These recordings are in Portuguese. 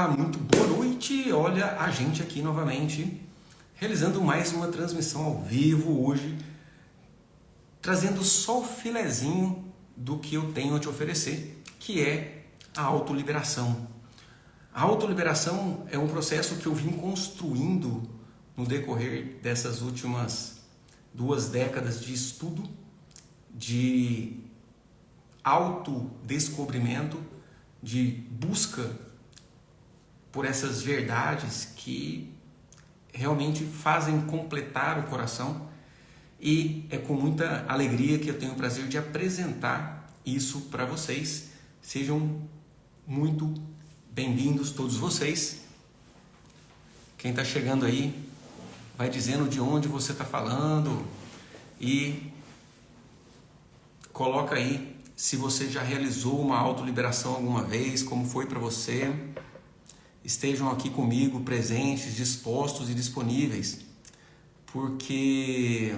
Muito boa noite, olha a gente aqui novamente, realizando mais uma transmissão ao vivo hoje, trazendo só o filezinho do que eu tenho a te oferecer, que é a autoliberação. A autoliberação é um processo que eu vim construindo no decorrer dessas últimas 2 décadas de estudo, de autodescobrimento, de busca por essas verdades que realmente fazem completar o coração, e é com muita alegria que eu tenho o prazer de apresentar isso para vocês. Sejam muito bem-vindos todos vocês. Quem está chegando aí, vai dizendo de onde você está falando e coloca aí se você já realizou uma autoliberação alguma vez, como foi para você. Estejam aqui comigo, presentes, dispostos e disponíveis, porque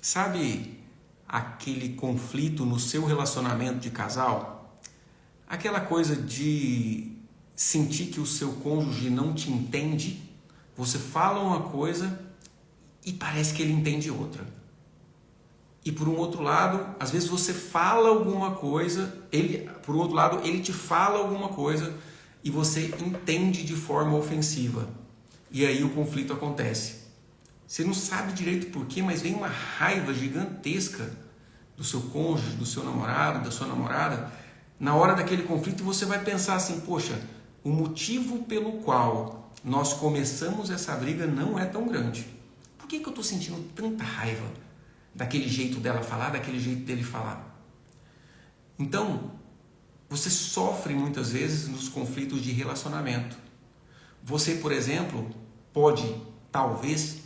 sabe aquele conflito no seu relacionamento de casal? Aquela coisa de sentir que o seu cônjuge não te entende? Você fala uma coisa e parece que ele entende outra. E por um outro lado, às vezes você fala alguma coisa, por um outro lado, ele te fala alguma coisa e você entende de forma ofensiva. E aí o conflito acontece. Você não sabe direito por quê, mas vem uma raiva gigantesca do seu cônjuge, do seu namorado, da sua namorada. Na hora daquele conflito você vai pensar assim, poxa, o motivo pelo qual nós começamos essa briga não é tão grande. Por que eu estou sentindo tanta raiva daquele jeito dela falar, daquele jeito dele falar? Então, você sofre muitas vezes nos conflitos de relacionamento. Você, por exemplo, pode, talvez,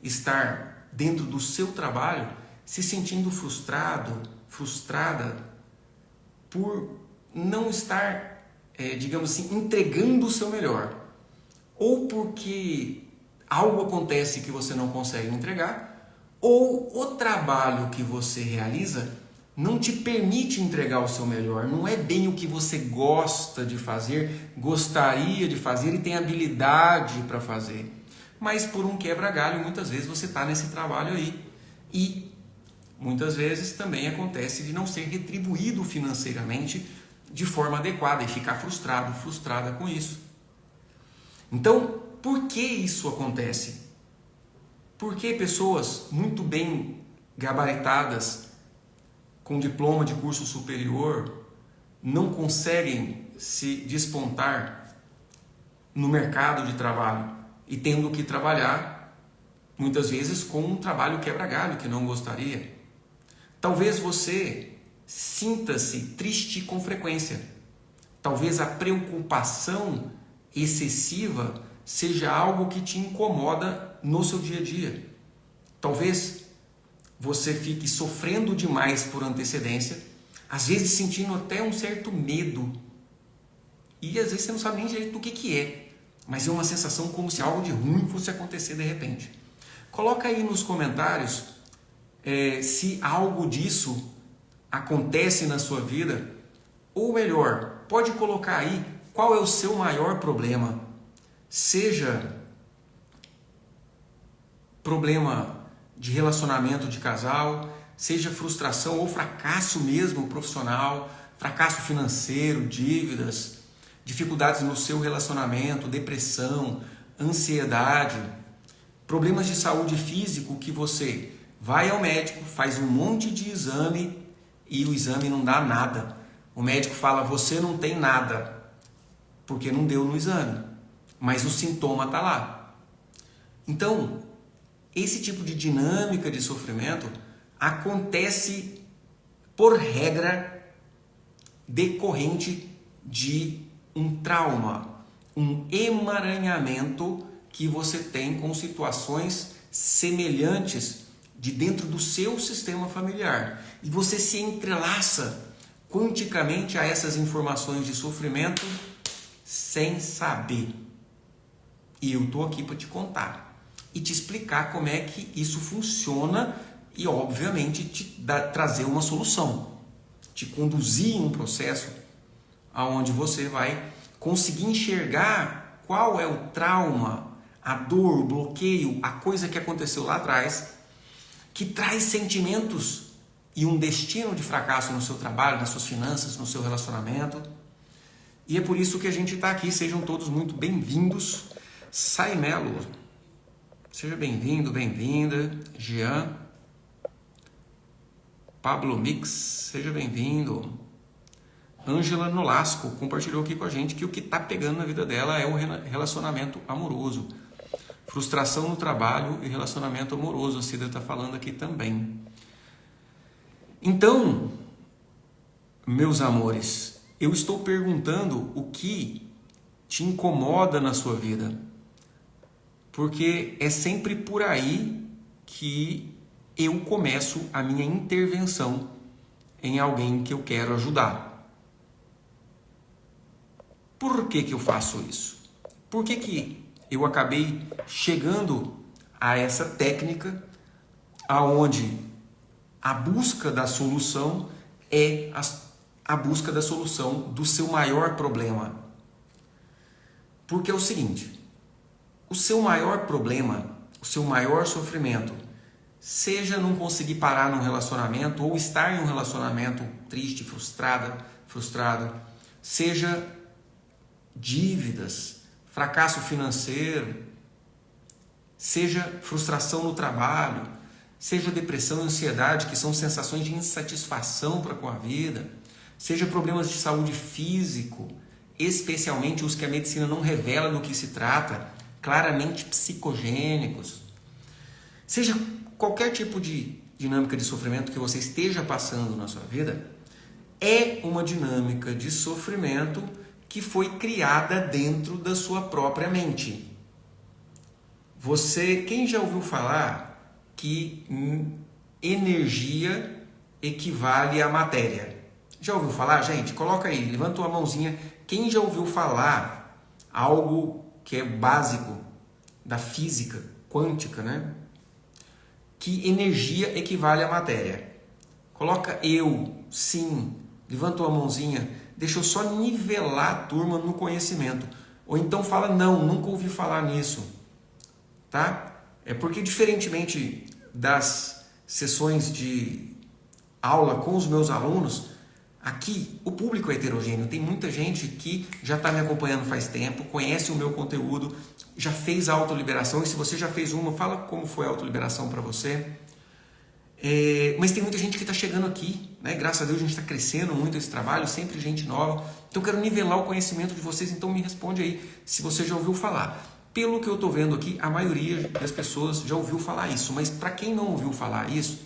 estar dentro do seu trabalho se sentindo frustrado, frustrada por não estar, digamos assim, entregando o seu melhor. Ou porque algo acontece que você não consegue entregar, ou o trabalho que você realiza não te permite entregar o seu melhor, não é bem o que você gosta de fazer, gostaria de fazer e tem habilidade para fazer. Mas por um quebra-galho, muitas vezes você está nesse trabalho aí. E muitas vezes também acontece de não ser retribuído financeiramente de forma adequada e ficar frustrado, frustrada com isso. Então, por que isso acontece? Porque pessoas muito bem gabaritadas, com diploma de curso superior, não conseguem se despontar no mercado de trabalho e tendo que trabalhar, muitas vezes, com um trabalho quebra-galho que não gostaria. Talvez você sinta-se triste com frequência. Talvez a preocupação excessiva seja algo que te incomoda no seu dia a dia. Talvez você fique sofrendo demais por antecedência, às vezes sentindo até um certo medo. E às vezes você não sabe nem direito do que é, mas é uma sensação como se algo de ruim fosse acontecer de repente. Coloca aí nos comentários se algo disso acontece na sua vida, ou melhor, pode colocar aí qual é o seu maior problema. Seja problema de relacionamento de casal, seja frustração ou fracasso mesmo profissional, fracasso financeiro, dívidas, dificuldades no seu relacionamento, depressão, ansiedade, problemas de saúde físico que você vai ao médico, faz um monte de exame e o exame não dá nada. O médico fala, você não tem nada, porque não deu no exame, mas o sintoma está lá. Então, esse tipo de dinâmica de sofrimento acontece por regra decorrente de um trauma, um emaranhamento que você tem com situações semelhantes de dentro do seu sistema familiar. E você se entrelaça quanticamente a essas informações de sofrimento sem saber. E eu estou aqui para te contar e te explicar como é que isso funciona e, obviamente, trazer uma solução, te conduzir em um processo onde você vai conseguir enxergar qual é o trauma, a dor, o bloqueio, a coisa que aconteceu lá atrás, que traz sentimentos e um destino de fracasso no seu trabalho, nas suas finanças, no seu relacionamento. E é por isso que a gente está aqui. Sejam todos muito bem-vindos. Sai Melo, seja bem-vindo, bem-vinda. Jean, Pablo Mix, seja bem-vindo. Ângela Nolasco compartilhou aqui com a gente que o que está pegando na vida dela é o relacionamento amoroso. Frustração no trabalho e relacionamento amoroso. A Cida está falando aqui também. Então, meus amores, eu estou perguntando o que te incomoda na sua vida. Porque é sempre por aí que eu começo a minha intervenção em alguém que eu quero ajudar. Por que eu faço isso? Por que eu acabei chegando a essa técnica aonde a busca da solução é a busca da solução do seu maior problema? Porque é o seguinte, o seu maior problema, o seu maior sofrimento, seja não conseguir parar num relacionamento ou estar em um relacionamento triste, frustrado, seja dívidas, fracasso financeiro, seja frustração no trabalho, seja depressão e ansiedade, que são sensações de insatisfação para com a vida, seja problemas de saúde físico, especialmente os que a medicina não revela do que se trata, claramente psicogênicos, seja qualquer tipo de dinâmica de sofrimento que você esteja passando na sua vida, é uma dinâmica de sofrimento que foi criada dentro da sua própria mente. Quem já ouviu falar que energia equivale à matéria? Já ouviu falar, gente? Coloca aí, levanta uma mãozinha. Quem já ouviu falar algo que é básico da física quântica, né? Que energia equivale à matéria. Coloca eu, sim, levanta uma mãozinha. Deixa eu só nivelar a turma no conhecimento. Ou então fala, não, nunca ouvi falar nisso. Tá? É porque, diferentemente das sessões de aula com os meus alunos, aqui o público é heterogêneo. Tem muita gente que já está me acompanhando faz tempo, conhece o meu conteúdo, já fez a autoliberação. E se você já fez uma, fala como foi a autoliberação para você. Mas tem muita gente que está chegando aqui, né? Graças a Deus a gente está crescendo muito esse trabalho, sempre gente nova. Então eu quero nivelar o conhecimento de vocês, então me responde aí se você já ouviu falar. Pelo que eu estou vendo aqui, a maioria das pessoas já ouviu falar isso, mas para quem não ouviu falar isso,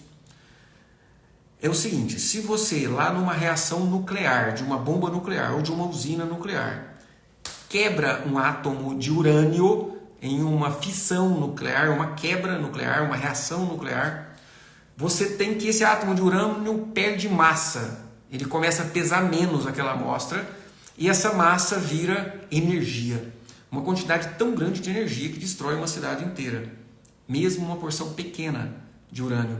é o seguinte, se você lá numa reação nuclear, de uma bomba nuclear ou de uma usina nuclear, quebra um átomo de urânio em uma fissão nuclear, uma quebra nuclear, uma reação nuclear, você tem que esse átomo de urânio perde massa. Ele começa a pesar menos aquela amostra e essa massa vira energia. Uma quantidade tão grande de energia que destrói uma cidade inteira. Mesmo uma porção pequena de urânio.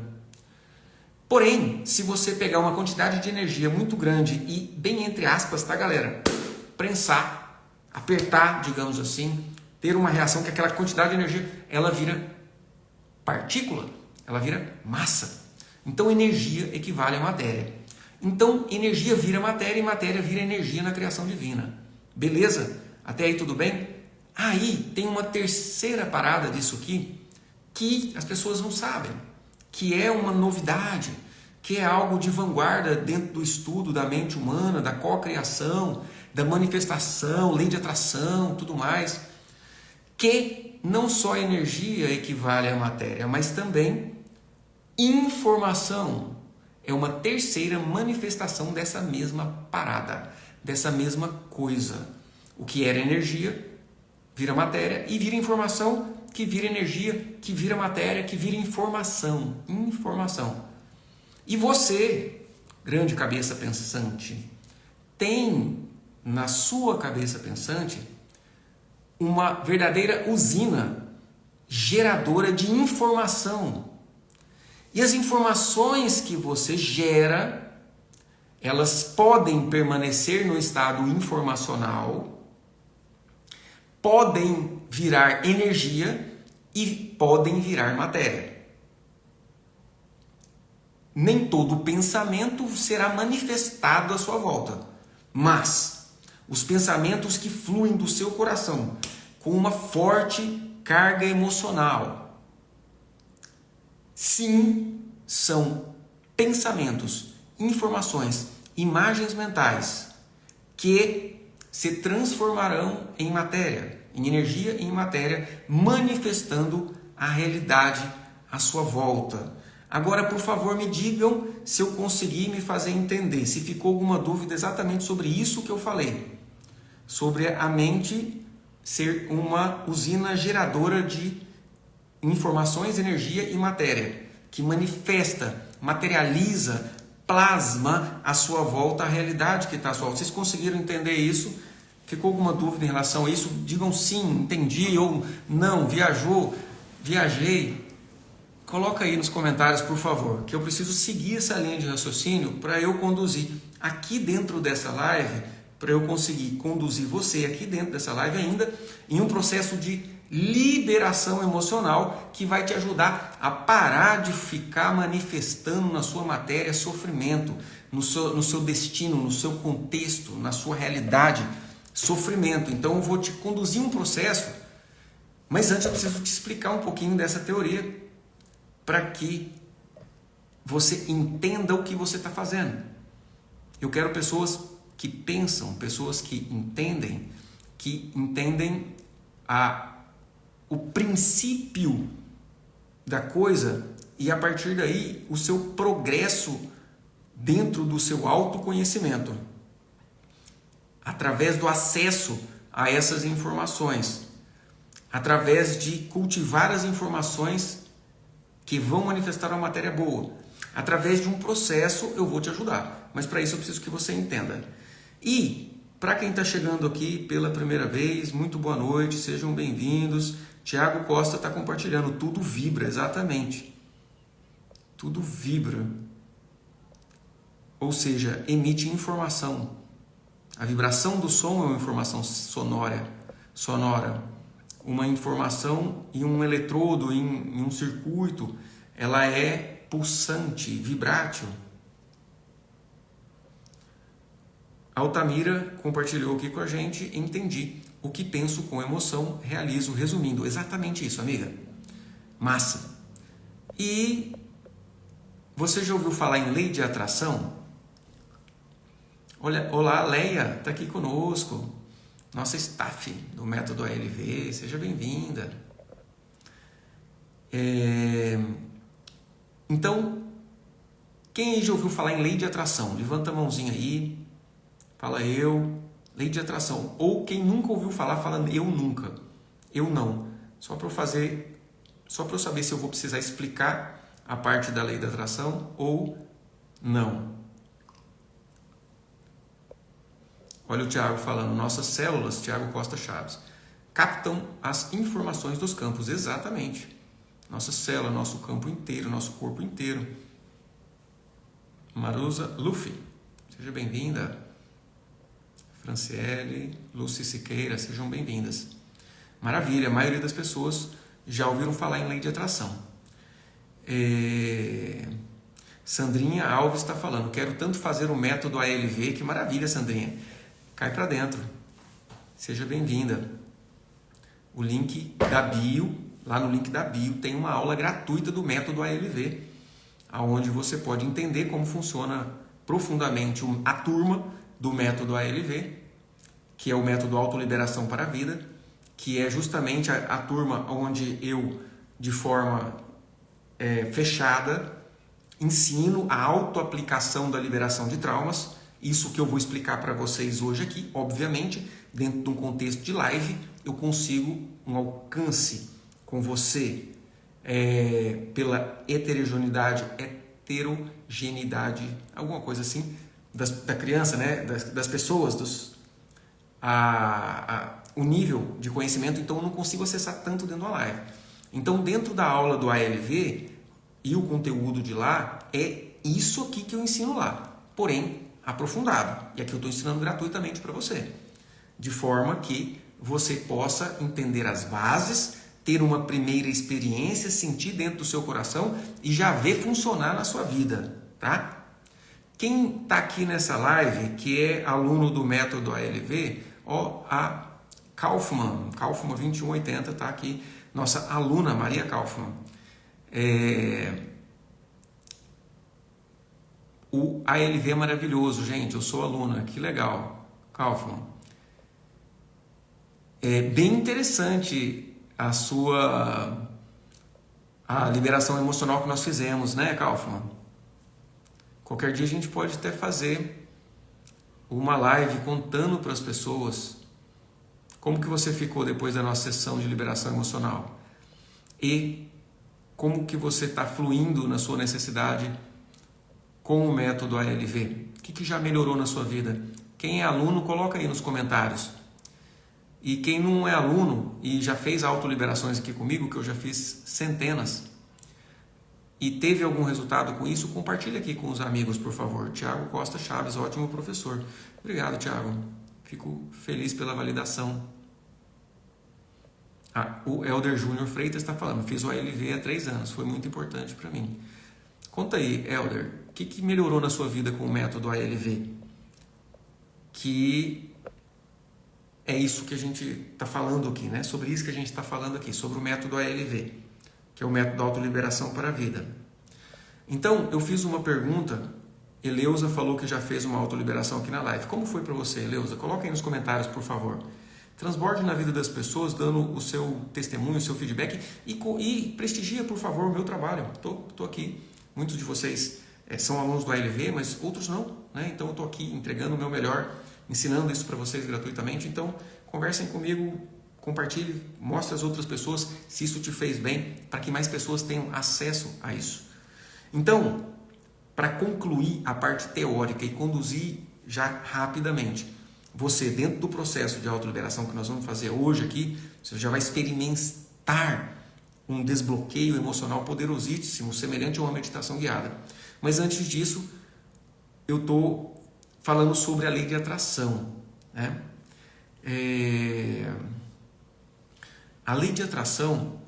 Porém, se você pegar uma quantidade de energia muito grande e, bem entre aspas, tá galera? Prensar, apertar, digamos assim, ter uma reação que aquela quantidade de energia, ela vira partícula. Ela vira massa. Então, energia equivale à matéria. Então, energia vira matéria e matéria vira energia na criação divina. Beleza? Até aí tudo bem? Aí tem uma terceira parada disso aqui que as pessoas não sabem, que é uma novidade, que é algo de vanguarda dentro do estudo da mente humana, da cocriação, da manifestação, lei de atração, tudo mais, que não só energia equivale à matéria, mas também informação é uma terceira manifestação dessa mesma parada, dessa mesma coisa. O que era energia vira matéria e vira informação, que vira energia, que vira matéria, que vira informação. Informação. E você, grande cabeça pensante, tem na sua cabeça pensante uma verdadeira usina geradora de informação. E as informações que você gera, elas podem permanecer no estado informacional, podem virar energia e podem virar matéria. Nem todo pensamento será manifestado à sua volta, mas os pensamentos que fluem do seu coração com uma forte carga emocional, sim, são pensamentos, informações, imagens mentais que se transformarão em matéria, em energia e em matéria, manifestando a realidade à sua volta. Agora, por favor, me digam se eu consegui me fazer entender, se ficou alguma dúvida exatamente sobre isso que eu falei, sobre a mente ser uma usina geradora de informações, energia e matéria, que manifesta, materializa, plasma à sua volta a realidade que está à sua volta. Vocês conseguiram entender isso? Ficou alguma dúvida em relação a isso? Digam sim, entendi, ou não, viajei. Coloca aí nos comentários, por favor, que eu preciso seguir essa linha de raciocínio para eu conduzir aqui dentro dessa live, para eu conseguir conduzir você aqui dentro dessa live ainda em um processo de liberação emocional que vai te ajudar a parar de ficar manifestando na sua matéria sofrimento, no seu destino, no seu contexto, na sua realidade, sofrimento. Então eu vou te conduzir um processo, mas antes eu preciso te explicar um pouquinho dessa teoria para que você entenda o que você está fazendo. Eu quero pessoas que pensam, pessoas que entendem o princípio da coisa e a partir daí o seu progresso dentro do seu autoconhecimento, através do acesso a essas informações, através de cultivar as informações que vão manifestar uma matéria boa. Através de um processo eu vou te ajudar, mas para isso eu preciso que você entenda. E para quem está chegando aqui pela primeira vez, muito boa noite, sejam bem-vindos. Tiago Costa está compartilhando, tudo vibra, exatamente. Tudo vibra. Ou seja, emite informação. A vibração do som é uma informação sonora. Uma informação em um eletrodo, em um circuito, ela é pulsante, vibrátil. Altamira compartilhou aqui com a gente, entendi. O que penso com emoção, realizo, resumindo. Exatamente isso, amiga. Massa. E você já ouviu falar em lei de atração? Olá, a Leia está aqui conosco. Nossa staff do método ALV, seja bem-vinda. Então, quem já ouviu falar em lei de atração? Levanta a mãozinha aí, fala eu, lei de atração. Ou quem nunca ouviu falar, fala eu nunca, eu não. Só para eu saber se eu vou precisar explicar a parte da lei da atração ou não. Olha o Tiago falando, nossas células, Tiago Costa Chaves, captam as informações dos campos, exatamente. Nossa célula, nosso campo inteiro, nosso corpo inteiro. Marusa Luffy, seja bem-vinda. Franciele, Lucy Siqueira, sejam bem-vindas. Maravilha, a maioria das pessoas já ouviram falar em lei de atração. Sandrinha Alves está falando, quero tanto fazer o método ALV, que maravilha, Sandrinha. Cai para dentro. Seja bem-vinda. O link da bio, lá no link da bio, tem uma aula gratuita do método ALV, onde você pode entender como funciona profundamente a turma do método ALV, que é o método Autoliberação para a Vida, que é justamente a turma onde eu, de forma fechada, ensino a autoaplicação da liberação de traumas. Isso que eu vou explicar para vocês hoje aqui, obviamente, dentro de um contexto de live, eu consigo um alcance com você pela heterogeneidade, alguma coisa assim, da criança, né? das pessoas, o nível de conhecimento, então eu não consigo acessar tanto dentro da live. Então, dentro da aula do ALV e o conteúdo de lá, é isso aqui que eu ensino lá, porém aprofundado. E aqui eu estou ensinando gratuitamente para você, de forma que você possa entender as bases, ter uma primeira experiência, sentir dentro do seu coração e já ver funcionar na sua vida, tá? Quem está aqui nessa live, que é aluno do método ALV, ó, a Kaufmann 2180 está aqui, nossa aluna Maria Kaufmann. O ALV é maravilhoso, gente, eu sou aluna, que legal, Kaufmann. É bem interessante a liberação emocional que nós fizemos, né, Kaufmann? Qualquer dia a gente pode até fazer uma live contando para as pessoas como que você ficou depois da nossa sessão de liberação emocional e como que você está fluindo na sua necessidade com o método ALV. O que já melhorou na sua vida? Quem é aluno, coloca aí nos comentários. E quem não é aluno e já fez autoliberações aqui comigo, que eu já fiz centenas, e teve algum resultado com isso, compartilha aqui com os amigos, por favor. Tiago Costa Chaves, ótimo professor. Obrigado, Tiago. Fico feliz pela validação. O Elder Júnior Freitas está falando, fiz o ALV há 3 anos, foi muito importante para mim. Conta aí, Elder, o que melhorou na sua vida com o método ALV? Que é isso que a gente está falando aqui, né? Sobre isso que a gente está falando aqui, sobre o método ALV, que é o método da autoliberação para a vida. Então, eu fiz uma pergunta, Eleusa falou que já fez uma autoliberação aqui na live. Como foi para você, Eleusa? Coloca aí nos comentários, por favor. Transborde na vida das pessoas, dando o seu testemunho, o seu feedback e prestigia, por favor, o meu trabalho. Estou aqui. Muitos de vocês são alunos do ALV, mas outros não, né? Então, eu estou aqui entregando o meu melhor, ensinando isso para vocês gratuitamente. Então, conversem comigo, compartilhe, mostre às outras pessoas se isso te fez bem, para que mais pessoas tenham acesso a isso. Então, para concluir a parte teórica e conduzir já rapidamente, você, dentro do processo de autoliberação que nós vamos fazer hoje aqui, você já vai experimentar um desbloqueio emocional poderosíssimo, semelhante a uma meditação guiada. Mas antes disso, eu estou falando sobre a lei de atração, né? A lei de atração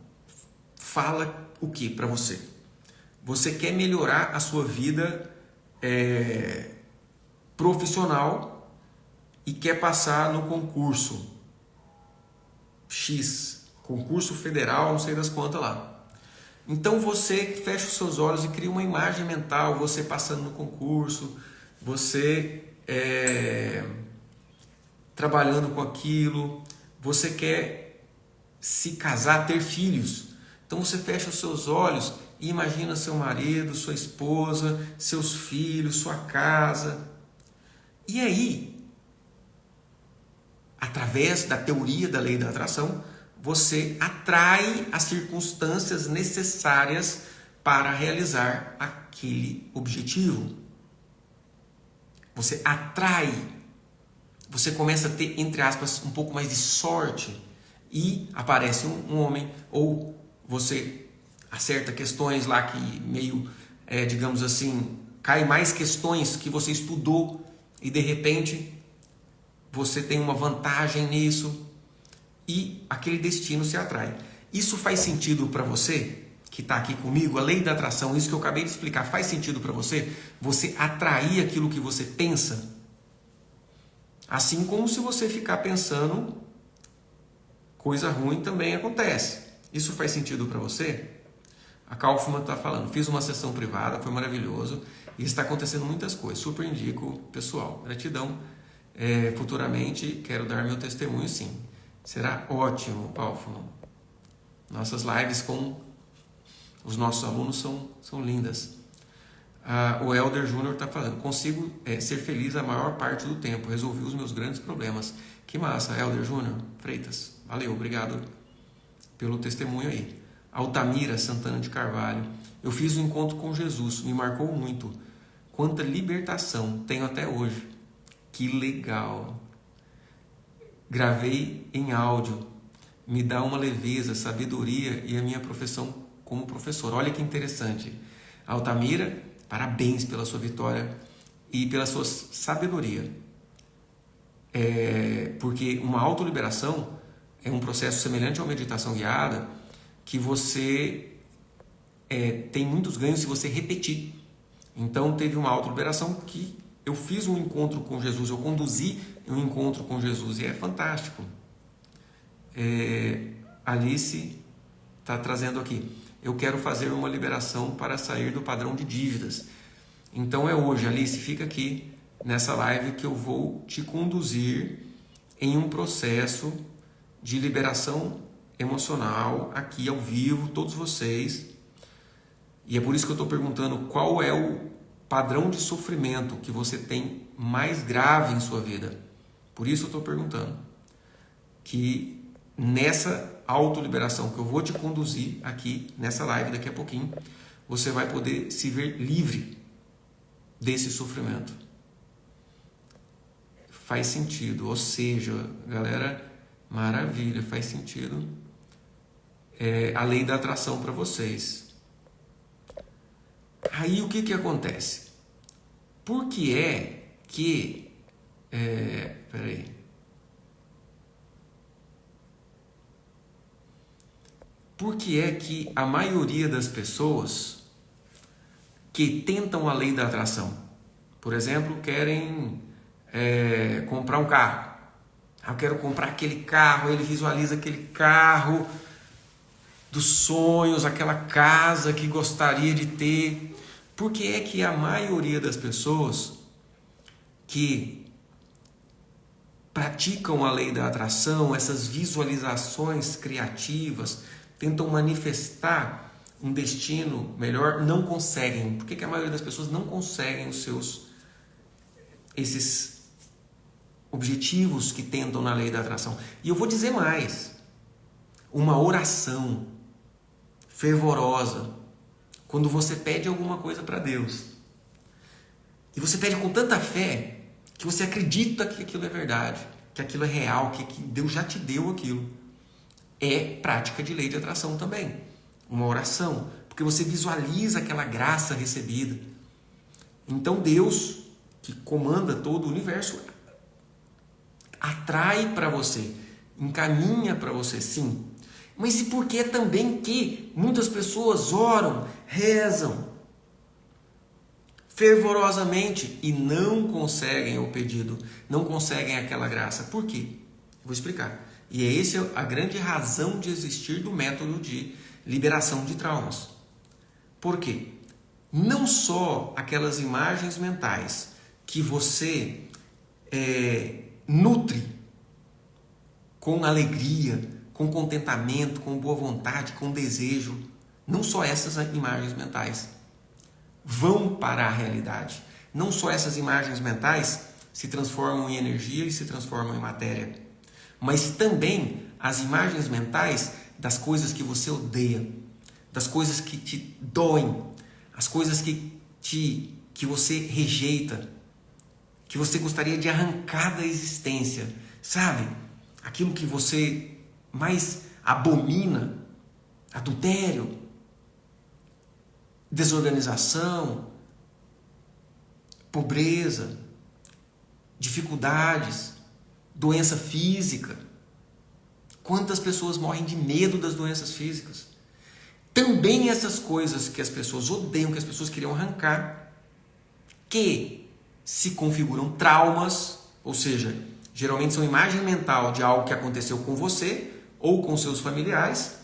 fala o que para você? Você quer melhorar a sua vida profissional e quer passar no concurso X, concurso federal, não sei das quantas lá. Então você fecha os seus olhos e cria uma imagem mental, você passando no concurso, você trabalhando com aquilo, você quer se casar, ter filhos. Então você fecha os seus olhos e imagina seu marido, sua esposa, seus filhos, sua casa. E aí, através da teoria da lei da atração, você atrai as circunstâncias necessárias para realizar aquele objetivo. Você atrai, você começa a ter, entre aspas, um pouco mais de sorte e aparece um homem, ou você acerta questões lá que meio, digamos assim, cai mais questões que você estudou e de repente você tem uma vantagem nisso e aquele destino se atrai. Isso faz sentido para você que está aqui comigo? A lei da atração, isso que eu acabei de explicar, faz sentido para você? Você atrair aquilo que você pensa? Assim como se você ficar pensando, coisa ruim também acontece. Isso faz sentido para você? A Kaufmann está falando, fiz uma sessão privada, foi maravilhoso e está acontecendo muitas coisas, super indico, pessoal. Gratidão. Futuramente quero dar meu testemunho, sim. Será ótimo, Kaufmann. Nossas lives com os nossos alunos são lindas. O Elder Júnior está falando, consigo ser feliz a maior parte do tempo, resolvi os meus grandes problemas. Que massa, Elder Júnior Freitas. Valeu, obrigado pelo testemunho aí. Altamira Santana de Carvalho, eu fiz um encontro com Jesus, me marcou muito. Quanta libertação tenho até hoje. Que legal. Gravei em áudio, me dá uma leveza, sabedoria e a minha profissão como professor. Olha que interessante. Altamira, parabéns pela sua vitória e pela sua sabedoria. Porque uma autoliberação é um processo semelhante a uma meditação guiada, que você tem muitos ganhos se você repetir. Então teve uma autoliberação que eu fiz um encontro com Jesus, eu conduzi um encontro com Jesus e é fantástico. Alice está trazendo aqui: eu quero fazer uma liberação para sair do padrão de dívidas. Então é hoje, Alice, fica aqui nessa live que eu vou te conduzir em um processo de liberação emocional, aqui ao vivo, todos vocês. E é por isso que eu estou perguntando qual é o padrão de sofrimento que você tem mais grave em sua vida. Por isso eu estou perguntando. Que nessa autoliberação que eu vou te conduzir aqui, nessa live daqui a pouquinho, você vai poder se ver livre desse sofrimento. Faz sentido, ou seja, galera, maravilha, faz sentido. A lei da atração para vocês. Aí o que acontece? Por que é que... peraí. Por que é que a maioria das pessoas que tentam a lei da atração, por exemplo, querem comprar um carro. Eu quero comprar aquele carro, ele visualiza aquele carro dos sonhos, aquela casa que gostaria de ter. Por que é que a maioria das pessoas que praticam a lei da atração, essas visualizações criativas, tentam manifestar um destino melhor, não conseguem? Por que a maioria das pessoas não conseguem esses objetivos que tentam na lei da atração? E eu vou dizer mais: uma oração fervorosa, quando você pede alguma coisa para Deus, e você pede com tanta fé que você acredita que aquilo é verdade, que aquilo é real, que Deus já te deu aquilo, é prática de lei de atração também. Uma oração, porque você visualiza aquela graça recebida. Então Deus, que comanda todo o universo, atrai para você, encaminha para você, sim. Mas e por que também que muitas pessoas oram, rezam fervorosamente e não conseguem o pedido, não conseguem aquela graça? Por quê? Vou explicar. E é essa a grande razão de existir do método de liberação de traumas. Por quê? Não só aquelas imagens mentais que você nutre com alegria, com contentamento, com boa vontade, com desejo, não só essas imagens mentais vão para a realidade. Não só essas imagens mentais se transformam em energia e se transformam em matéria, mas também as imagens mentais das coisas que você odeia, das coisas que te doem, as coisas que você rejeita, que você gostaria de arrancar da existência, sabe? Aquilo que você mais abomina, adultério, desorganização, pobreza, dificuldades, doença física. Quantas pessoas morrem de medo das doenças físicas? Também essas coisas que as pessoas odeiam, que as pessoas queriam arrancar, que se configuram traumas, ou seja, geralmente são imagem mental de algo que aconteceu com você ou com seus familiares,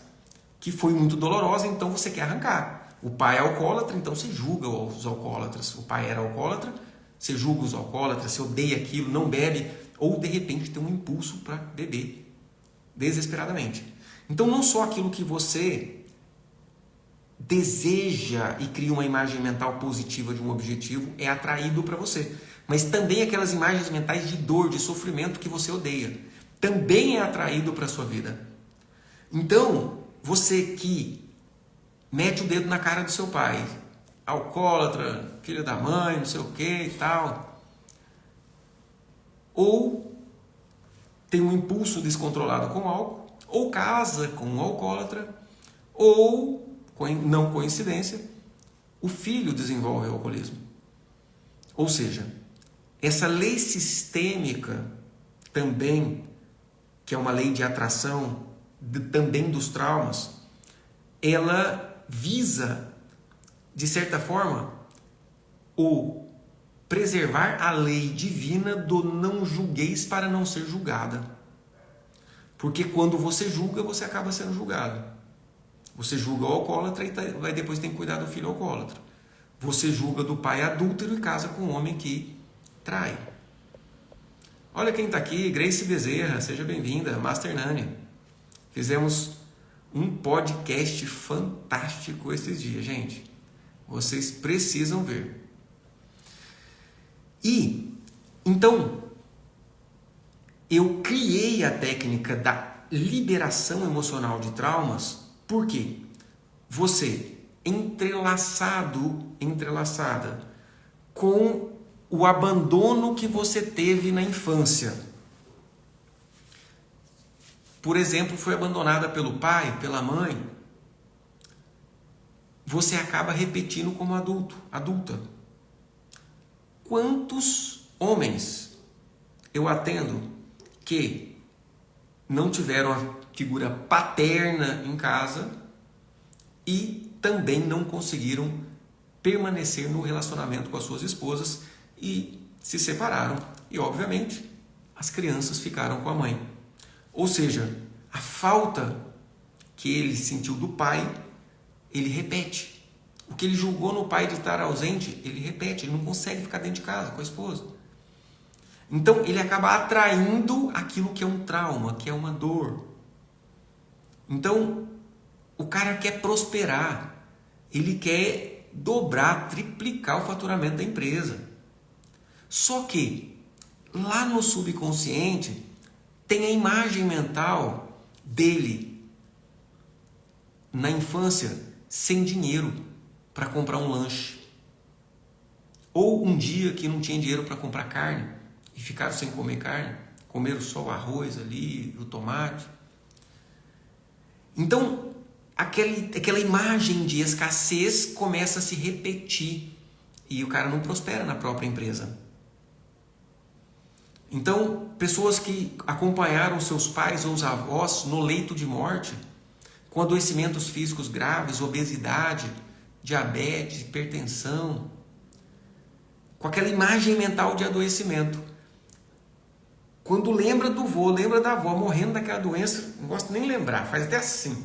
que foi muito dolorosa, então você quer arrancar. O pai é alcoólatra, então você julga os alcoólatras. O pai era alcoólatra, você julga os alcoólatras, você odeia aquilo, não bebe, ou de repente tem um impulso para beber, desesperadamente. Então não só aquilo que você deseja e cria uma imagem mental positiva de um objetivo é atraído para você, mas também aquelas imagens mentais de dor, de sofrimento que você odeia, também é atraído para a sua vida. Então, você que mete o dedo na cara do seu pai, alcoólatra, filho da mãe, não sei o que e tal, ou tem um impulso descontrolado com álcool, ou casa com um alcoólatra, ou, não coincidência, o filho desenvolve o alcoolismo. Ou seja, essa lei sistêmica também que é uma lei de atração também dos traumas, ela visa, de certa forma, o preservar a lei divina do não julgueis para não ser julgada. Porque quando você julga, você acaba sendo julgado. Você julga o alcoólatra e depois tem que cuidar do filho alcoólatra. Você julga do pai adúltero e casa com um homem que trai. Olha quem está aqui, Grace Bezerra, seja bem-vinda, Master Nani. Fizemos um podcast fantástico esses dias, gente. Vocês precisam ver. E, então, eu criei a técnica da liberação emocional de traumas, porque você, entrelaçada com o abandono que você teve na infância. Por exemplo, foi abandonada pelo pai, pela mãe. Você acaba repetindo como adulta. Quantos homens eu atendo que não tiveram a figura paterna em casa e também não conseguiram permanecer no relacionamento com as suas esposas e se separaram. E, obviamente, as crianças ficaram com a mãe. Ou seja, a falta que ele sentiu do pai, ele repete. O que ele julgou no pai de estar ausente, ele repete. Ele não consegue ficar dentro de casa com a esposa. Então, ele acaba atraindo aquilo que é um trauma, que é uma dor. Então, o cara quer prosperar. Ele quer dobrar, triplicar o faturamento da empresa. Só que, lá no subconsciente, tem a imagem mental dele, na infância, sem dinheiro para comprar um lanche. Ou um dia que não tinha dinheiro para comprar carne e ficaram sem comer carne, comeram só o arroz ali, o tomate. Então, aquela imagem de escassez começa a se repetir e o cara não prospera na própria empresa. Então, pessoas que acompanharam seus pais ou os avós no leito de morte, com adoecimentos físicos graves, obesidade, diabetes, hipertensão, com aquela imagem mental de adoecimento. Quando lembra do vô, lembra da avó morrendo daquela doença, não gosto nem de lembrar, faz até assim.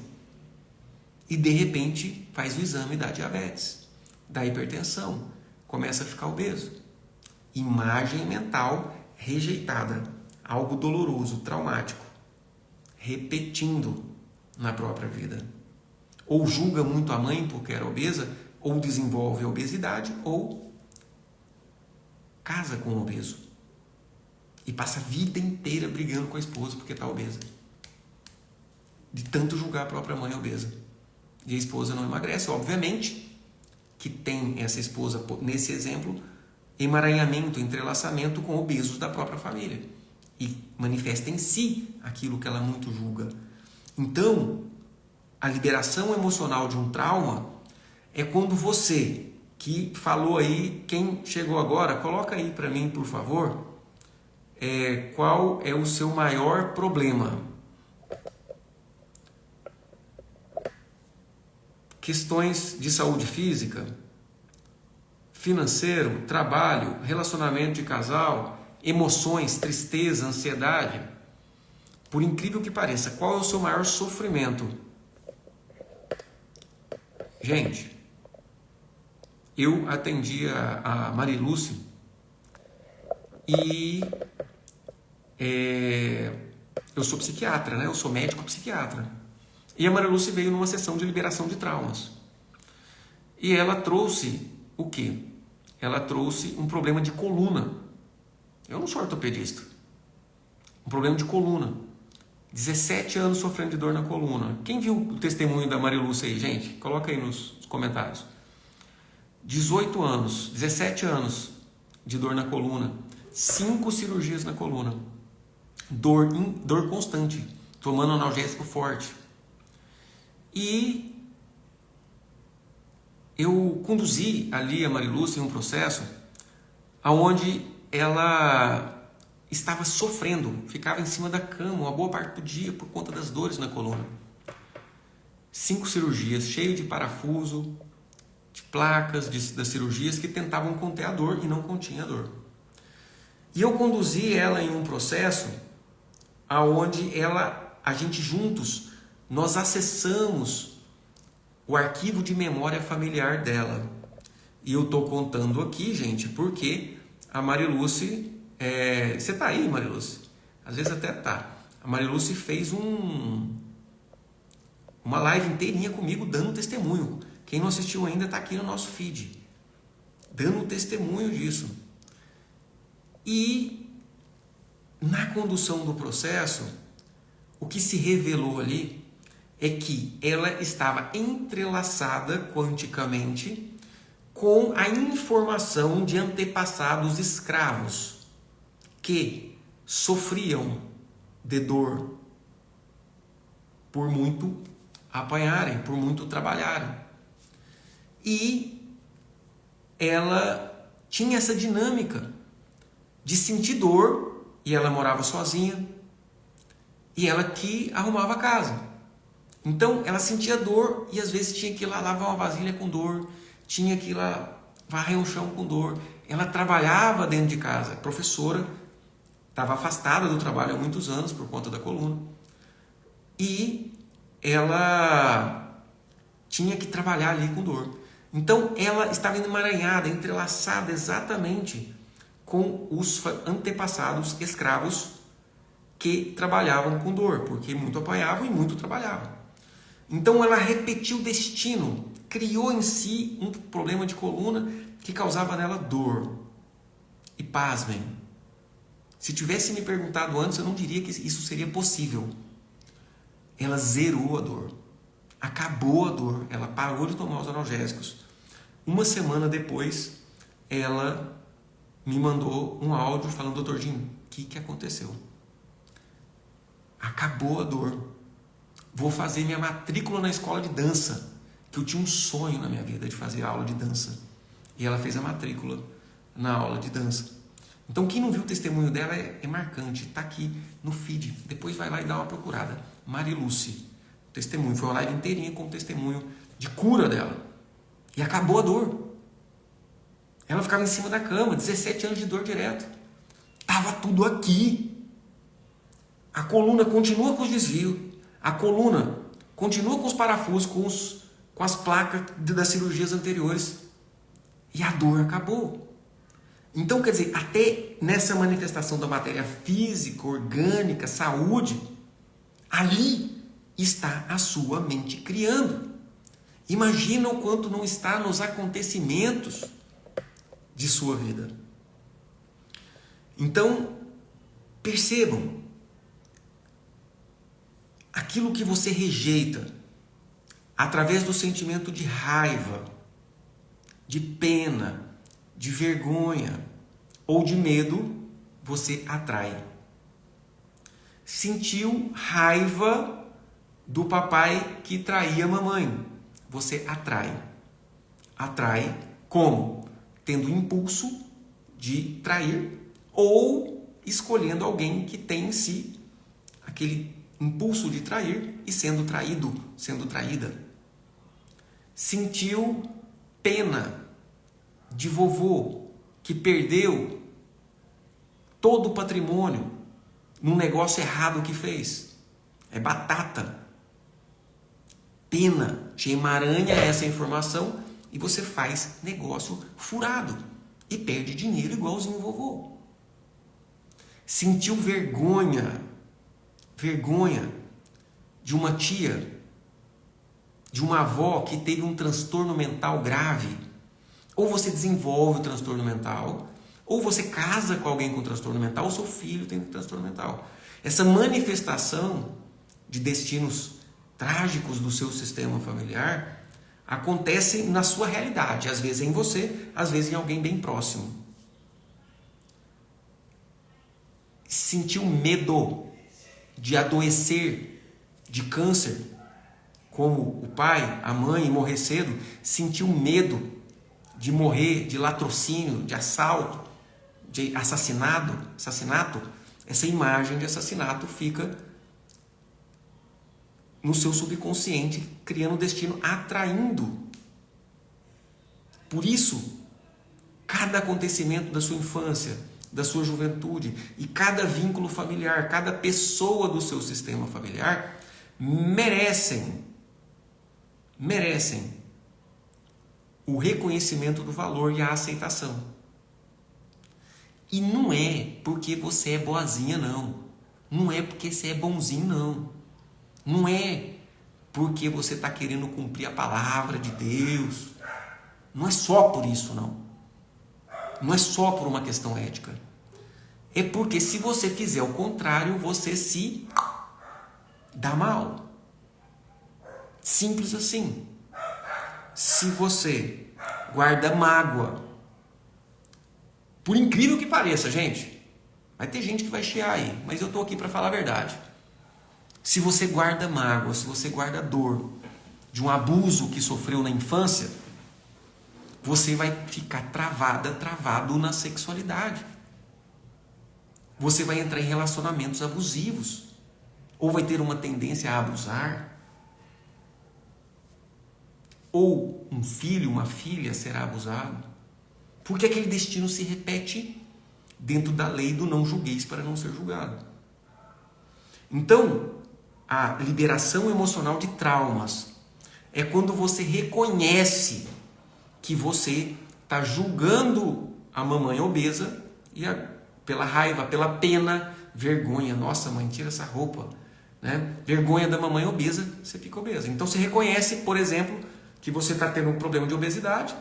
E de repente faz o exame da diabetes, da hipertensão, começa a ficar obeso. Imagem mental rejeitada, algo doloroso, traumático, repetindo na própria vida. Ou julga muito a mãe porque era obesa, ou desenvolve a obesidade, ou casa com um obeso. E passa a vida inteira brigando com a esposa porque está obesa. De tanto julgar a própria mãe obesa. E a esposa não emagrece. Obviamente que tem essa esposa, nesse exemplo, emaranhamento, entrelaçamento com obesos da própria família. E manifesta em si aquilo que ela muito julga. Então, a liberação emocional de um trauma é quando você, que falou aí, quem chegou agora, coloca aí para mim, por favor, qual é o seu maior problema? Questões de saúde física, financeiro, trabalho, relacionamento de casal, emoções, tristeza, ansiedade. Por incrível que pareça, qual é o seu maior sofrimento? Gente, eu atendi a Mariluce e eu sou psiquiatra, né? Eu sou médico psiquiatra. E a Mariluce veio numa sessão de liberação de traumas. E ela trouxe o quê? Ela trouxe um problema de coluna. Eu não sou ortopedista. Um problema de coluna. 17 anos sofrendo de dor na coluna. Quem viu o testemunho da Mariluce aí, gente? Coloca aí nos comentários. 18 anos, 17 anos de dor na coluna. 5 cirurgias na coluna. Dor constante. Tomando analgésico forte. E eu conduzi ali a Mariluce em um processo onde ela estava sofrendo, ficava em cima da cama uma boa parte do dia por conta das dores na coluna. 5 cirurgias, cheio de parafuso, de placas das cirurgias que tentavam conter a dor e não continha a dor. E eu conduzi ela em um processo aonde a gente juntos, nós acessamos o arquivo de memória familiar dela. E eu estou contando aqui, gente, porque a Mariluce... você está aí, Mariluce? Às vezes até tá. A Mariluce fez uma live inteirinha comigo dando testemunho. Quem não assistiu ainda está aqui no nosso feed, dando testemunho disso. E na condução do processo, o que se revelou ali é que ela estava entrelaçada quanticamente com a informação de antepassados escravos que sofriam de dor por muito apanharem, por muito trabalharem. E ela tinha essa dinâmica de sentir dor, e ela morava sozinha, e ela que arrumava a casa. Então ela sentia dor e às vezes tinha que ir lá lavar uma vasilha com dor, tinha que ir lá varrer um chão com dor. Ela trabalhava dentro de casa, professora, estava afastada do trabalho há muitos anos por conta da coluna. E ela tinha que trabalhar ali com dor. Então ela estava emaranhada, entrelaçada exatamente com os antepassados escravos que trabalhavam com dor, porque muito apanhavam e muito trabalhavam. Então ela repetiu o destino, criou em si um problema de coluna que causava nela dor. E pasmem, se tivesse me perguntado antes, eu não diria que isso seria possível. Ela zerou a dor, acabou a dor, ela parou de tomar os analgésicos. Uma semana depois, ela me mandou um áudio falando: doutor Jim, o que aconteceu? Acabou a dor. Vou fazer minha matrícula na escola de dança, que eu tinha um sonho na minha vida de fazer aula de dança. E ela fez a matrícula na aula de dança. Então quem não viu o testemunho dela é marcante, está aqui no feed. Depois vai lá e dá uma procurada. Mariluce, testemunho, foi uma live inteirinha com testemunho de cura dela. E acabou a dor. Ela ficava em cima da cama, 17 anos de dor direto. Estava tudo aqui. A coluna continua com os desvios. A coluna continua com os parafusos, com as placas das cirurgias anteriores. E a dor acabou. Então, quer dizer, até nessa manifestação da matéria física, orgânica, saúde, ali está a sua mente criando. Imagina o quanto não está nos acontecimentos de sua vida. Então, percebam, aquilo que você rejeita através do sentimento de raiva, de pena, de vergonha ou de medo, você atrai. Sentiu raiva do papai que traía a mamãe, você atrai. Atrai como? Tendo o impulso de trair ou escolhendo alguém que tem em si aquele impulso de trair e sendo traído, sendo traída. Sentiu pena de vovô que perdeu todo o patrimônio num negócio errado que fez. É batata. Pena te emaranha essa informação e você faz negócio furado e perde dinheiro igualzinho o vovô. Sentiu vergonha de uma tia, de uma avó que teve um transtorno mental grave. Ou você desenvolve o transtorno mental, ou você casa com alguém com transtorno mental, ou seu filho tem transtorno mental. Essa manifestação de destinos trágicos do seu sistema familiar acontece na sua realidade, às vezes em você, às vezes em alguém bem próximo. Sentiu medo de adoecer de câncer, como o pai, a mãe, morrer cedo, sentiu medo de morrer de latrocínio, de assalto, de assassinato, essa imagem de assassinato fica no seu subconsciente, criando destino, atraindo. Por isso, cada acontecimento da sua infância, da sua juventude e cada vínculo familiar, cada pessoa do seu sistema familiar merecem o reconhecimento do valor e a aceitação. E não é porque você é boazinha, não. Não é porque você é bonzinho, não. Não é porque você está querendo cumprir a palavra de Deus. Não é só por isso, não. Não é só por uma questão ética. É porque se você fizer o contrário, você se dá mal. Simples assim. Se você guarda mágoa, por incrível que pareça, gente, vai ter gente que vai chiar aí, mas eu estou aqui para falar a verdade. Se você guarda mágoa, se você guarda dor de um abuso que sofreu na infância, você vai ficar travado na sexualidade. Você vai entrar em relacionamentos abusivos. Ou vai ter uma tendência a abusar. Ou um filho, uma filha será abusado. Porque aquele destino se repete dentro da lei do não julgueis para não ser julgado. Então, a liberação emocional de traumas é quando você reconhece que você está julgando a mamãe obesa e pela raiva, pela pena, vergonha. Nossa, mãe, tira essa roupa. Né? Vergonha da mamãe obesa, você fica obesa. Então você reconhece, por exemplo, que você está tendo um problema de obesidade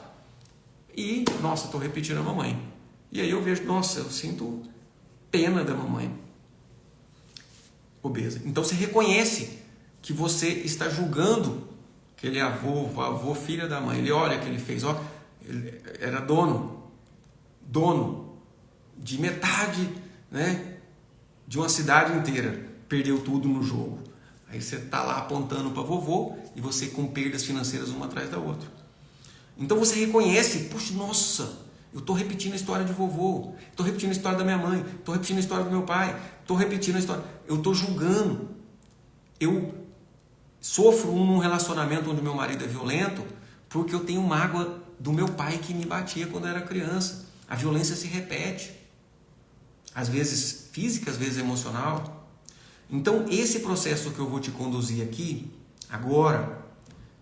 e, nossa, estou repetindo a mamãe. E aí eu vejo, nossa, eu sinto pena da mamãe obesa. Então você reconhece que você está julgando aquele avô, filha da mãe. Ele olha o que ele fez, ó, ele era dono de metade, né, de uma cidade inteira, perdeu tudo no jogo. Aí você está lá apontando para vovô e você com perdas financeiras uma atrás da outra. Então você reconhece, puxa, nossa, eu estou repetindo a história de vovô, estou repetindo a história da minha mãe, estou repetindo a história do meu pai, estou repetindo a história, eu estou julgando. Eu sofro num relacionamento onde meu marido é violento porque eu tenho mágoa do meu pai que me batia quando eu era criança. A violência se repete, às vezes física, às vezes emocional. Então esse processo que eu vou te conduzir aqui agora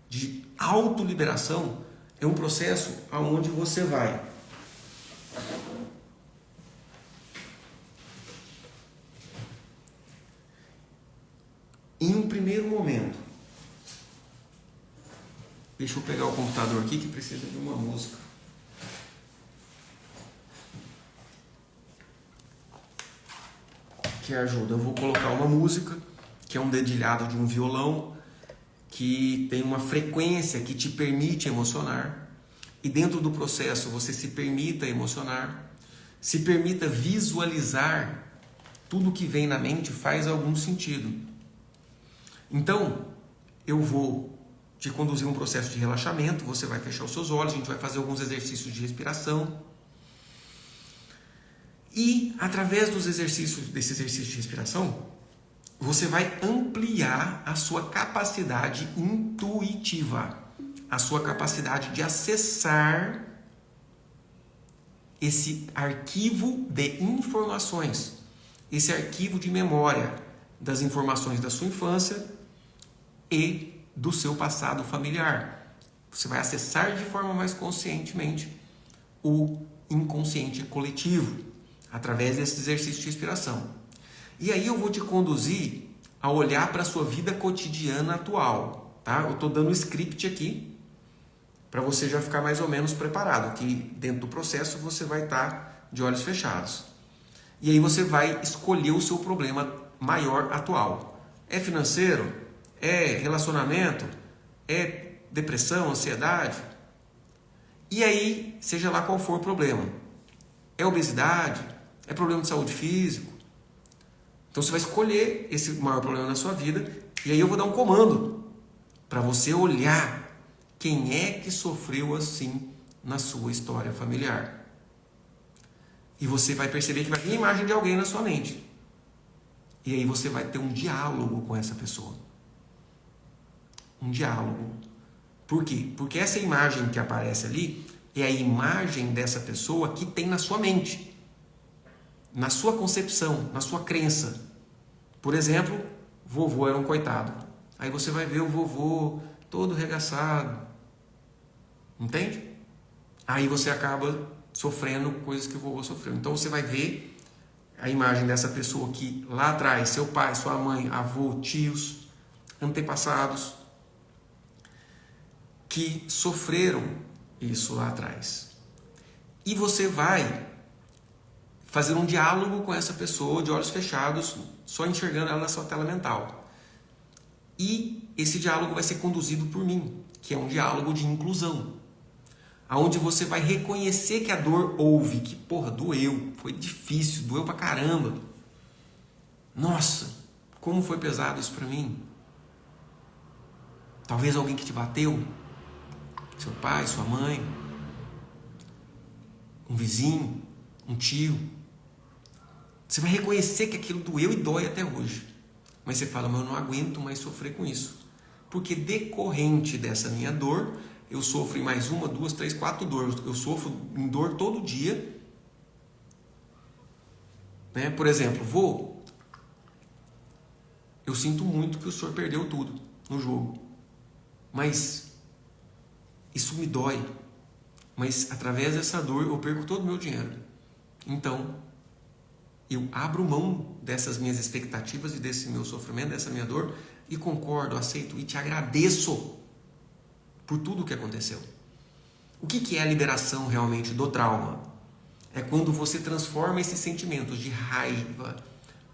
de autoliberação é um processo onde você vai em um primeiro momento. Deixa eu pegar o computador aqui que precisa de uma música. Que ajuda. Eu vou colocar uma música que é um dedilhado de um violão que tem uma frequência que te permite emocionar. E dentro do processo você se permita emocionar, se permita visualizar tudo que vem na mente faz algum sentido. Então, eu vou te conduzir um processo de relaxamento, você vai fechar os seus olhos, a gente vai fazer alguns exercícios de respiração. E, através desse exercício de respiração, você vai ampliar a sua capacidade intuitiva, a sua capacidade de acessar esse arquivo de informações, esse arquivo de memória das informações da sua infância e do seu passado familiar. Você vai acessar de forma mais conscientemente o inconsciente coletivo, através desse exercício de respiração. E aí eu vou te conduzir a olhar para a sua vida cotidiana atual. Tá? Eu estou dando um script aqui, para você já ficar mais ou menos preparado, que dentro do processo você vai estar de olhos fechados. E aí você vai escolher o seu problema maior atual. É financeiro? É relacionamento? É depressão, ansiedade? E aí, seja lá qual for o problema. É obesidade? É problema de saúde físico? Então você vai escolher esse maior problema na sua vida e aí eu vou dar um comando para você olhar quem é que sofreu assim na sua história familiar. E você vai perceber que vai vir a imagem de alguém na sua mente. E aí você vai ter um diálogo com essa pessoa. Um diálogo. Por quê? Porque essa imagem que aparece ali é a imagem dessa pessoa que tem na sua mente, na sua concepção, na sua crença. Por exemplo, vovô era um coitado. Aí você vai ver o vovô todo regaçado. Entende? Aí você acaba sofrendo coisas que o vovô sofreu. Então você vai ver a imagem dessa pessoa que lá atrás, seu pai, sua mãe, avô, tios, antepassados, que sofreram isso lá atrás. E você vai fazer um diálogo com essa pessoa de olhos fechados, só enxergando ela na sua tela mental. E esse diálogo vai ser conduzido por mim, que é um diálogo de inclusão, aonde você vai reconhecer que a dor houve, que porra, doeu, foi difícil, doeu pra caramba. Nossa, como foi pesado isso pra mim. Talvez alguém que te bateu, seu pai, sua mãe, um vizinho, um tio. Você vai reconhecer que aquilo doeu e dói até hoje. Mas você fala, mas eu não aguento mais sofrer com isso. Porque decorrente dessa minha dor, eu sofro em mais 1, 2, 3, 4 dores. Eu sofro em dor todo dia. Né? Por exemplo, vô, eu sinto muito que o senhor perdeu tudo no jogo. Mas isso me dói. Mas através dessa dor eu perco todo o meu dinheiro. Então, eu abro mão dessas minhas expectativas e desse meu sofrimento, dessa minha dor, e concordo, aceito e te agradeço por tudo o que aconteceu. O que é a liberação realmente do trauma? É quando você transforma esses sentimentos de raiva,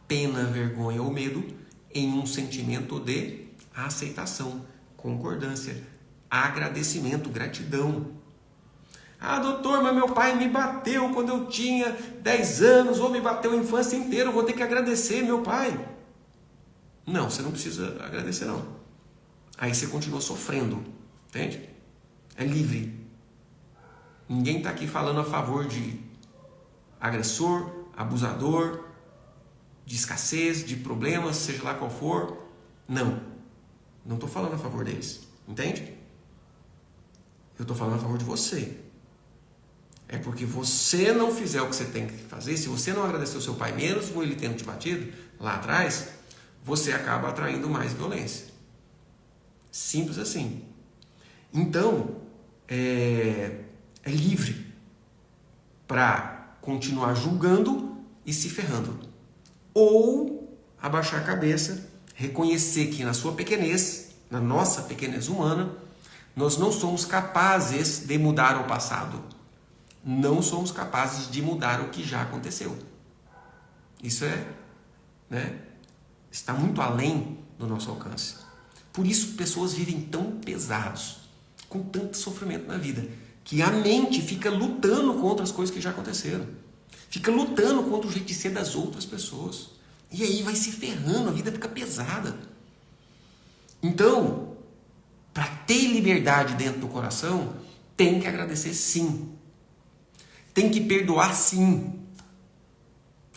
pena, vergonha ou medo em um sentimento de aceitação, concordância, agradecimento, gratidão. Ah, doutor, mas meu pai me bateu quando eu tinha 10 anos, ou me bateu a infância inteira, eu vou ter que agradecer meu pai. Não, você não precisa agradecer não. Aí você continua sofrendo, entende? É livre. Ninguém está aqui falando a favor de agressor, abusador, de escassez, de problemas, seja lá qual for. Não estou falando a favor deles, entende? Eu estou falando a favor de você. É porque você não fizer o que você tem que fazer, se você não agradecer o seu pai, mesmo ele tendo te batido lá atrás, você acaba atraindo mais violência. Simples assim. Então, é livre para continuar julgando e se ferrando. Ou abaixar a cabeça, reconhecer que na sua pequenez, na nossa pequenez humana, nós não somos capazes de mudar o passado. Não somos capazes de mudar o que já aconteceu. Isso está muito além do nosso alcance. Por isso pessoas vivem tão pesados, com tanto sofrimento na vida, que a mente fica lutando contra as coisas que já aconteceram. Fica lutando contra o jeito de ser das outras pessoas. E aí vai se ferrando, a vida fica pesada. Então, para ter liberdade dentro do coração, tem que agradecer sim. Tem que perdoar sim.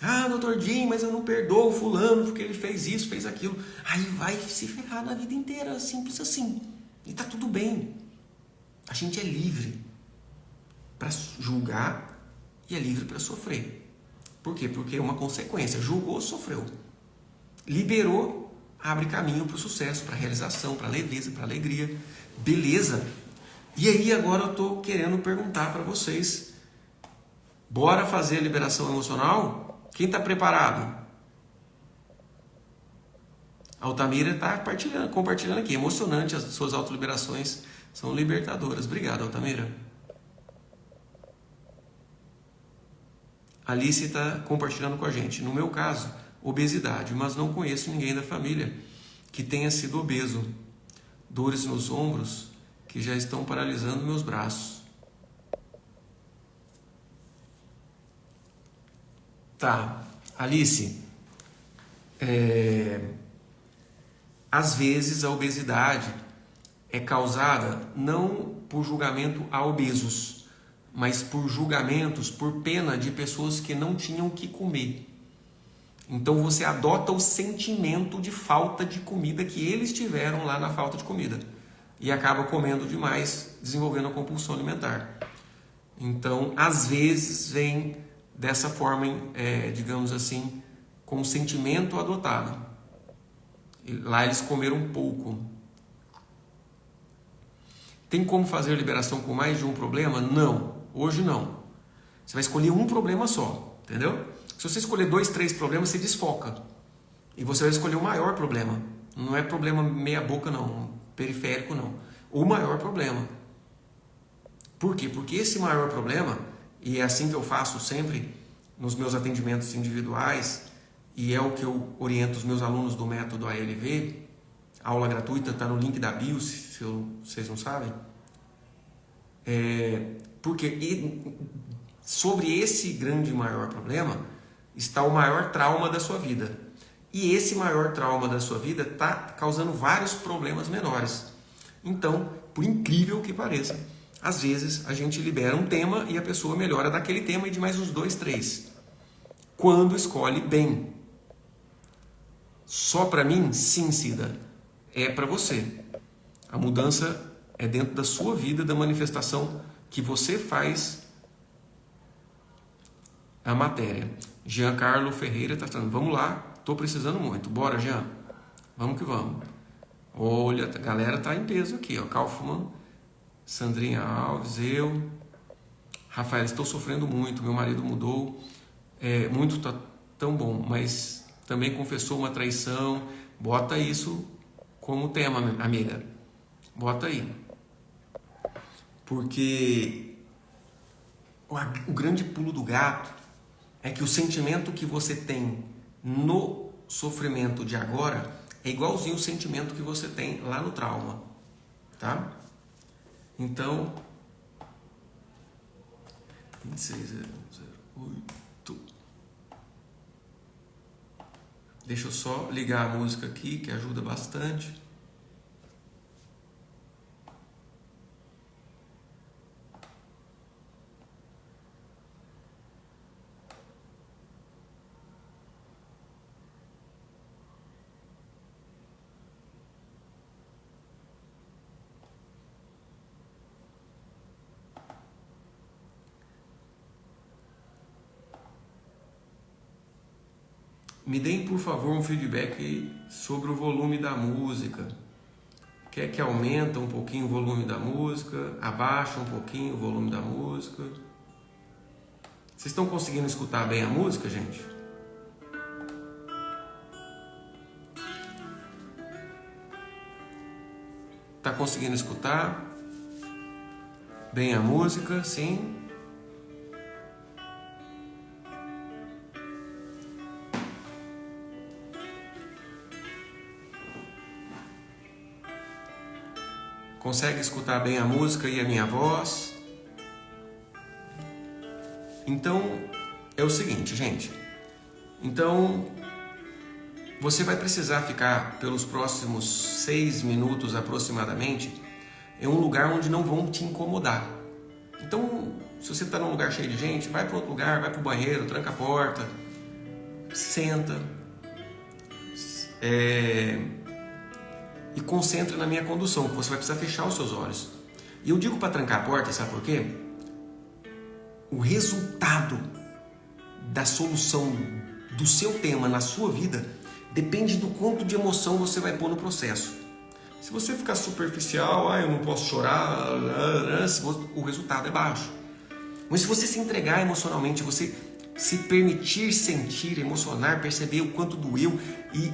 Ah, doutor Jim, mas eu não perdoo o fulano porque ele fez isso, fez aquilo. Aí vai se ferrar na vida inteira, simples assim. E tá tudo bem. A gente é livre para julgar e é livre para sofrer. Por quê? Porque é uma consequência. Julgou, sofreu. Liberou, abre caminho para o sucesso, para a realização, para a leveza, para a alegria. Beleza? E aí agora eu estou querendo perguntar para vocês. Bora fazer a liberação emocional? Quem está preparado? A Altamira está compartilhando aqui. Emocionante, as suas autoliberações são libertadoras. Obrigado, Altamira. Alice está compartilhando com a gente. No meu caso, obesidade, mas não conheço ninguém da família que tenha sido obeso. Dores nos ombros que já estão paralisando meus braços. Tá, Alice, às vezes a obesidade é causada não por julgamento a obesos, mas por julgamentos, por pena de pessoas que não tinham o que comer. Então você adota o sentimento de falta de comida que eles tiveram lá na falta de comida e acaba comendo demais, desenvolvendo a compulsão alimentar. Então, às vezes, vem dessa forma, digamos assim, com um sentimento adotado. Lá eles comeram pouco. Tem como fazer liberação com mais de um problema? Não, hoje não. Você vai escolher um problema só, entendeu? Se você escolher 2, 3 problemas, você desfoca. E você vai escolher o maior problema. Não é problema meia boca não, periférico não. O maior problema. Por quê? Porque esse maior problema, e é assim que eu faço sempre nos meus atendimentos individuais, e é o que eu oriento os meus alunos do método ALV, aula gratuita, está no link da bio, se vocês não sabem. Porque sobre esse grande e maior problema está o maior trauma da sua vida. E esse maior trauma da sua vida está causando vários problemas menores. Então, por incrível que pareça, às vezes a gente libera um tema e a pessoa melhora daquele tema e de mais uns 2, 3. Quando escolhe bem. Só para mim? Sim, Cida. É para você. A mudança é dentro da sua vida, da manifestação que você faz a matéria. Giancarlo Ferreira está falando, vamos lá, estou precisando muito. Bora, Jean. Vamos que vamos. Olha, a galera tá em peso aqui, ó. Kaufmann, Sandrinha Alves, eu. Rafael, estou sofrendo muito, meu marido mudou. Muito tá tão bom, mas também confessou uma traição. Bota isso como tema, amiga. Bota aí. Porque o grande pulo do gato é que o sentimento que você tem no sofrimento de agora é igualzinho o sentimento que você tem lá no trauma, tá? Então, 26008. Deixa eu só ligar a música aqui, que ajuda bastante. Me deem, por favor, um feedback sobre o volume da música. Quer que aumenta um pouquinho o volume da música? Abaixa um pouquinho o volume da música? Vocês estão conseguindo escutar bem a música, gente? Tá conseguindo escutar bem a música? Sim? Consegue escutar bem a música e a minha voz? Então, é o seguinte, gente. Então, você vai precisar ficar pelos próximos 6 minutos aproximadamente em um lugar onde não vão te incomodar. Então, se você está num lugar cheio de gente, vai para outro lugar, vai para o banheiro, tranca a porta, senta, e concentre na minha condução, que você vai precisar fechar os seus olhos. E eu digo para trancar a porta, sabe por quê? O resultado da solução do seu tema na sua vida depende do quanto de emoção você vai pôr no processo. Se você ficar superficial, eu não posso chorar, o resultado é baixo. Mas se você se entregar emocionalmente, você se permitir sentir, emocionar, perceber o quanto doeu e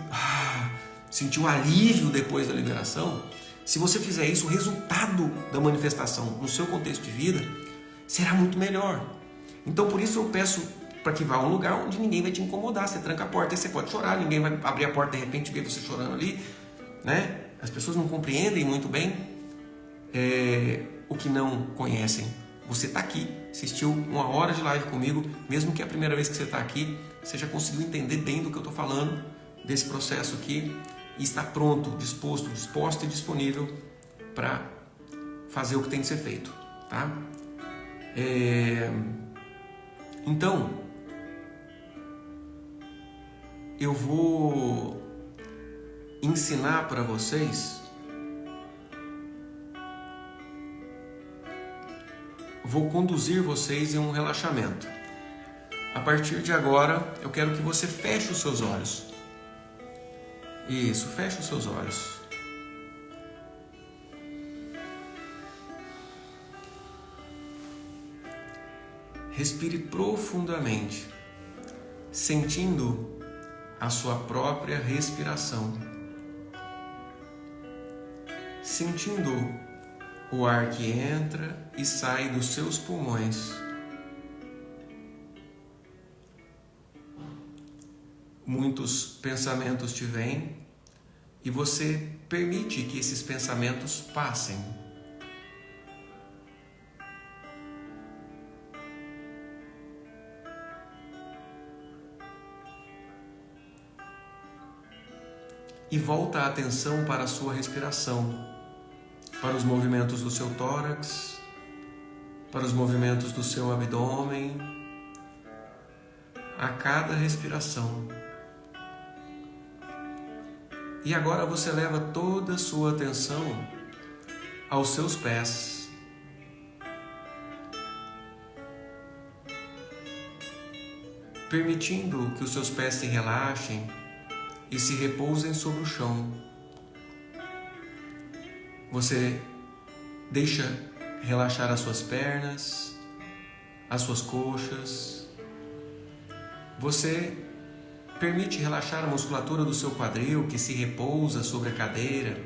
sentir o alívio depois da liberação, se você fizer isso, o resultado da manifestação no seu contexto de vida será muito melhor. Então, por isso eu peço para que vá a um lugar onde ninguém vai te incomodar. Você tranca a porta, aí você pode chorar, ninguém vai abrir a porta de repente e ver você chorando ali, né? As pessoas não compreendem muito bem o que não conhecem. Você está aqui, assistiu 1 hora de live comigo, mesmo que é a primeira vez que você está aqui, você já conseguiu entender bem do que eu estou falando, desse processo aqui, e está pronto, disposto e disponível para fazer o que tem que ser feito, tá? Então, eu vou ensinar para vocês, vou conduzir vocês em um relaxamento. A partir de agora, eu quero que você feche os seus olhos. Isso, feche os seus olhos. Respire profundamente, sentindo a sua própria respiração, sentindo o ar que entra e sai dos seus pulmões. Muitos pensamentos te vêm e você permite que esses pensamentos passem. E volta a atenção para a sua respiração, para os movimentos do seu tórax, para os movimentos do seu abdômen, a cada respiração. E agora você leva toda a sua atenção aos seus pés. Permitindo que os seus pés se relaxem e se repousem sobre o chão. Você deixa relaxar as suas pernas, as suas coxas. Você permite relaxar a musculatura do seu quadril, que se repousa sobre a cadeira.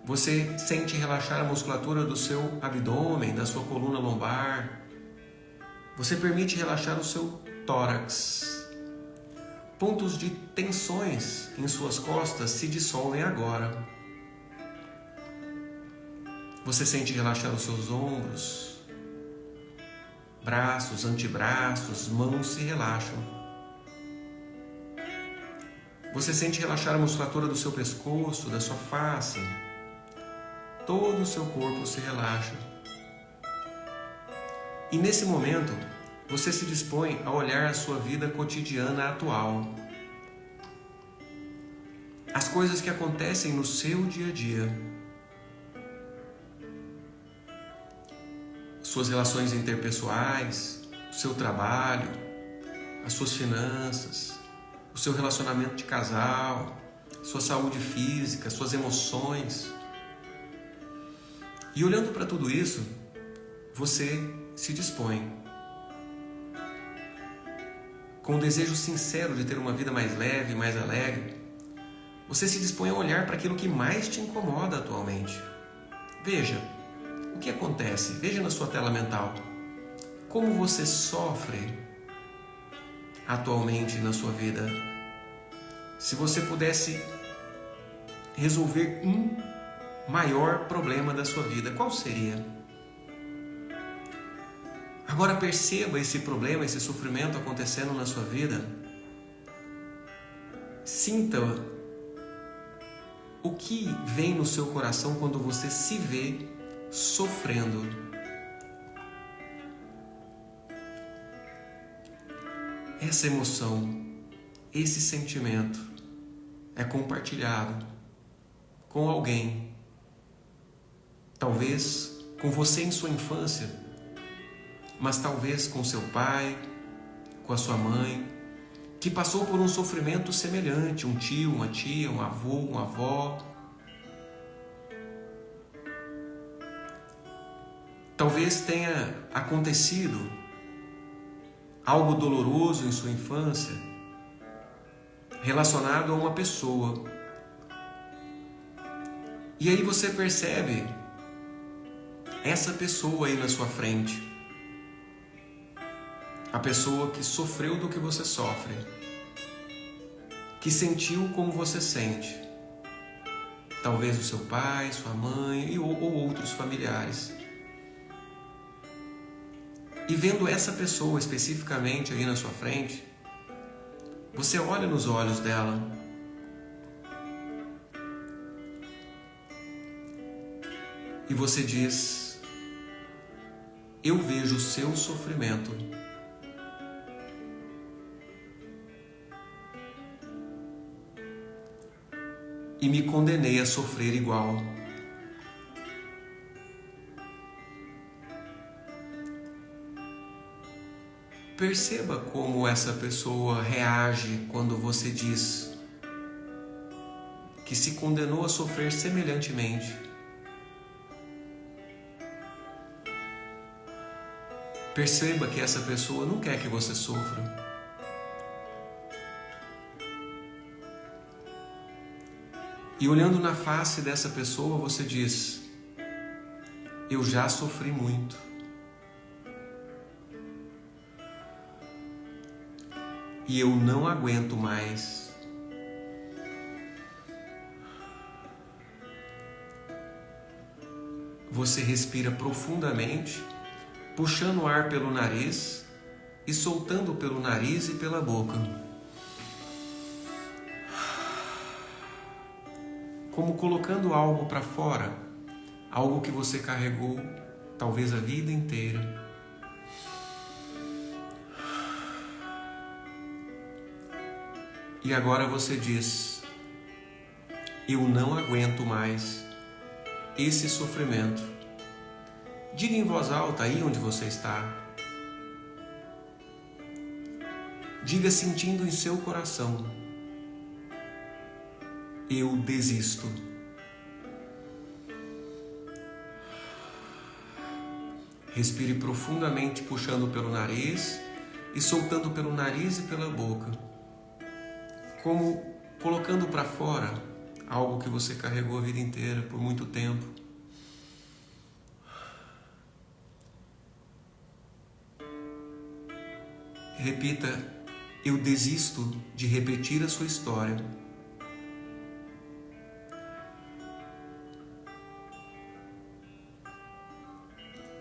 Você sente relaxar a musculatura do seu abdômen, da sua coluna lombar. Você permite relaxar o seu tórax. Pontos de tensões em suas costas se dissolvem agora. Você sente relaxar os seus ombros, braços, antebraços, mãos se relaxam. Você sente relaxar a musculatura do seu pescoço, da sua face. Todo o seu corpo se relaxa. E nesse momento, você se dispõe a olhar a sua vida cotidiana atual. As coisas que acontecem no seu dia a dia. Suas relações interpessoais, o seu trabalho, as suas finanças, o seu relacionamento de casal, sua saúde física, suas emoções. E olhando para tudo isso, você se dispõe, com o desejo sincero de ter uma vida mais leve, mais alegre, você se dispõe a olhar para aquilo que mais te incomoda atualmente. Veja o que acontece, veja na sua tela mental, como você sofre atualmente na sua vida. Se você pudesse resolver um maior problema da sua vida, qual seria? Agora perceba esse problema, esse sofrimento acontecendo na sua vida. Sinta o que vem no seu coração quando você se vê sofrendo. Essa emoção, esse sentimento é compartilhado com alguém, talvez com você em sua infância, mas talvez com seu pai, com a sua mãe, que passou por um sofrimento semelhante, um tio, uma tia, um avô, uma avó. Talvez tenha acontecido algo doloroso em sua infância, relacionado a uma pessoa. E aí você percebe essa pessoa aí na sua frente. A pessoa que sofreu do que você sofre, que sentiu como você sente. Talvez o seu pai, sua mãe ou outros familiares. E vendo essa pessoa especificamente aí na sua frente, você olha nos olhos dela e você diz: eu vejo o seu sofrimento e me condenei a sofrer igual. Perceba como essa pessoa reage quando você diz que se condenou a sofrer semelhantemente. Perceba que essa pessoa não quer que você sofra. E olhando na face dessa pessoa, você diz: eu já sofri muito. E eu não aguento mais. Você respira profundamente, puxando o ar pelo nariz e soltando pelo nariz e pela boca. Como colocando algo para fora, algo que você carregou talvez a vida inteira. E agora você diz: eu não aguento mais esse sofrimento. Diga em voz alta aí onde você está. Diga sentindo em seu coração: eu desisto. Respire profundamente, puxando pelo nariz e soltando pelo nariz e pela boca, como colocando para fora algo que você carregou a vida inteira, por muito tempo. Repita: eu desisto de repetir a sua história.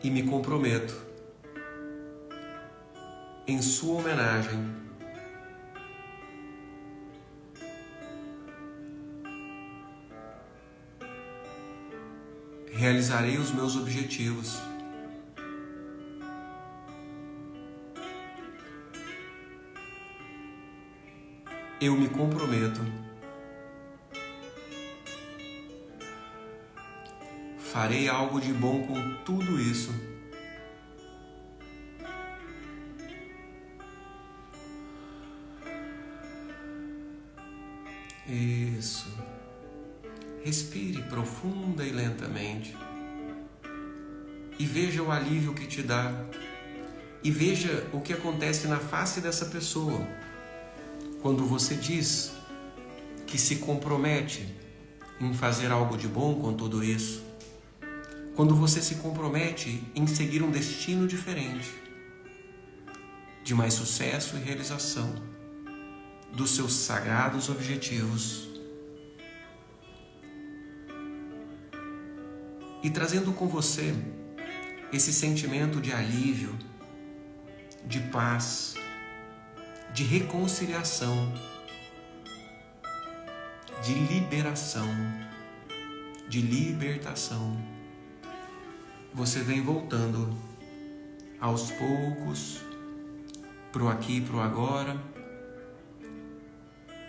E me comprometo, em sua homenagem, realizarei os meus objetivos. Eu me comprometo. Farei algo de bom com tudo isso. Isso. Respire profunda e lentamente. E veja o alívio que te dá. E veja o que acontece na face dessa pessoa quando você diz que se compromete em fazer algo de bom com tudo isso. Quando você se compromete em seguir um destino diferente, de mais sucesso e realização dos seus sagrados objetivos. E trazendo com você esse sentimento de alívio, de paz, de reconciliação, de liberação, de libertação. Você vem voltando aos poucos pro aqui e pro agora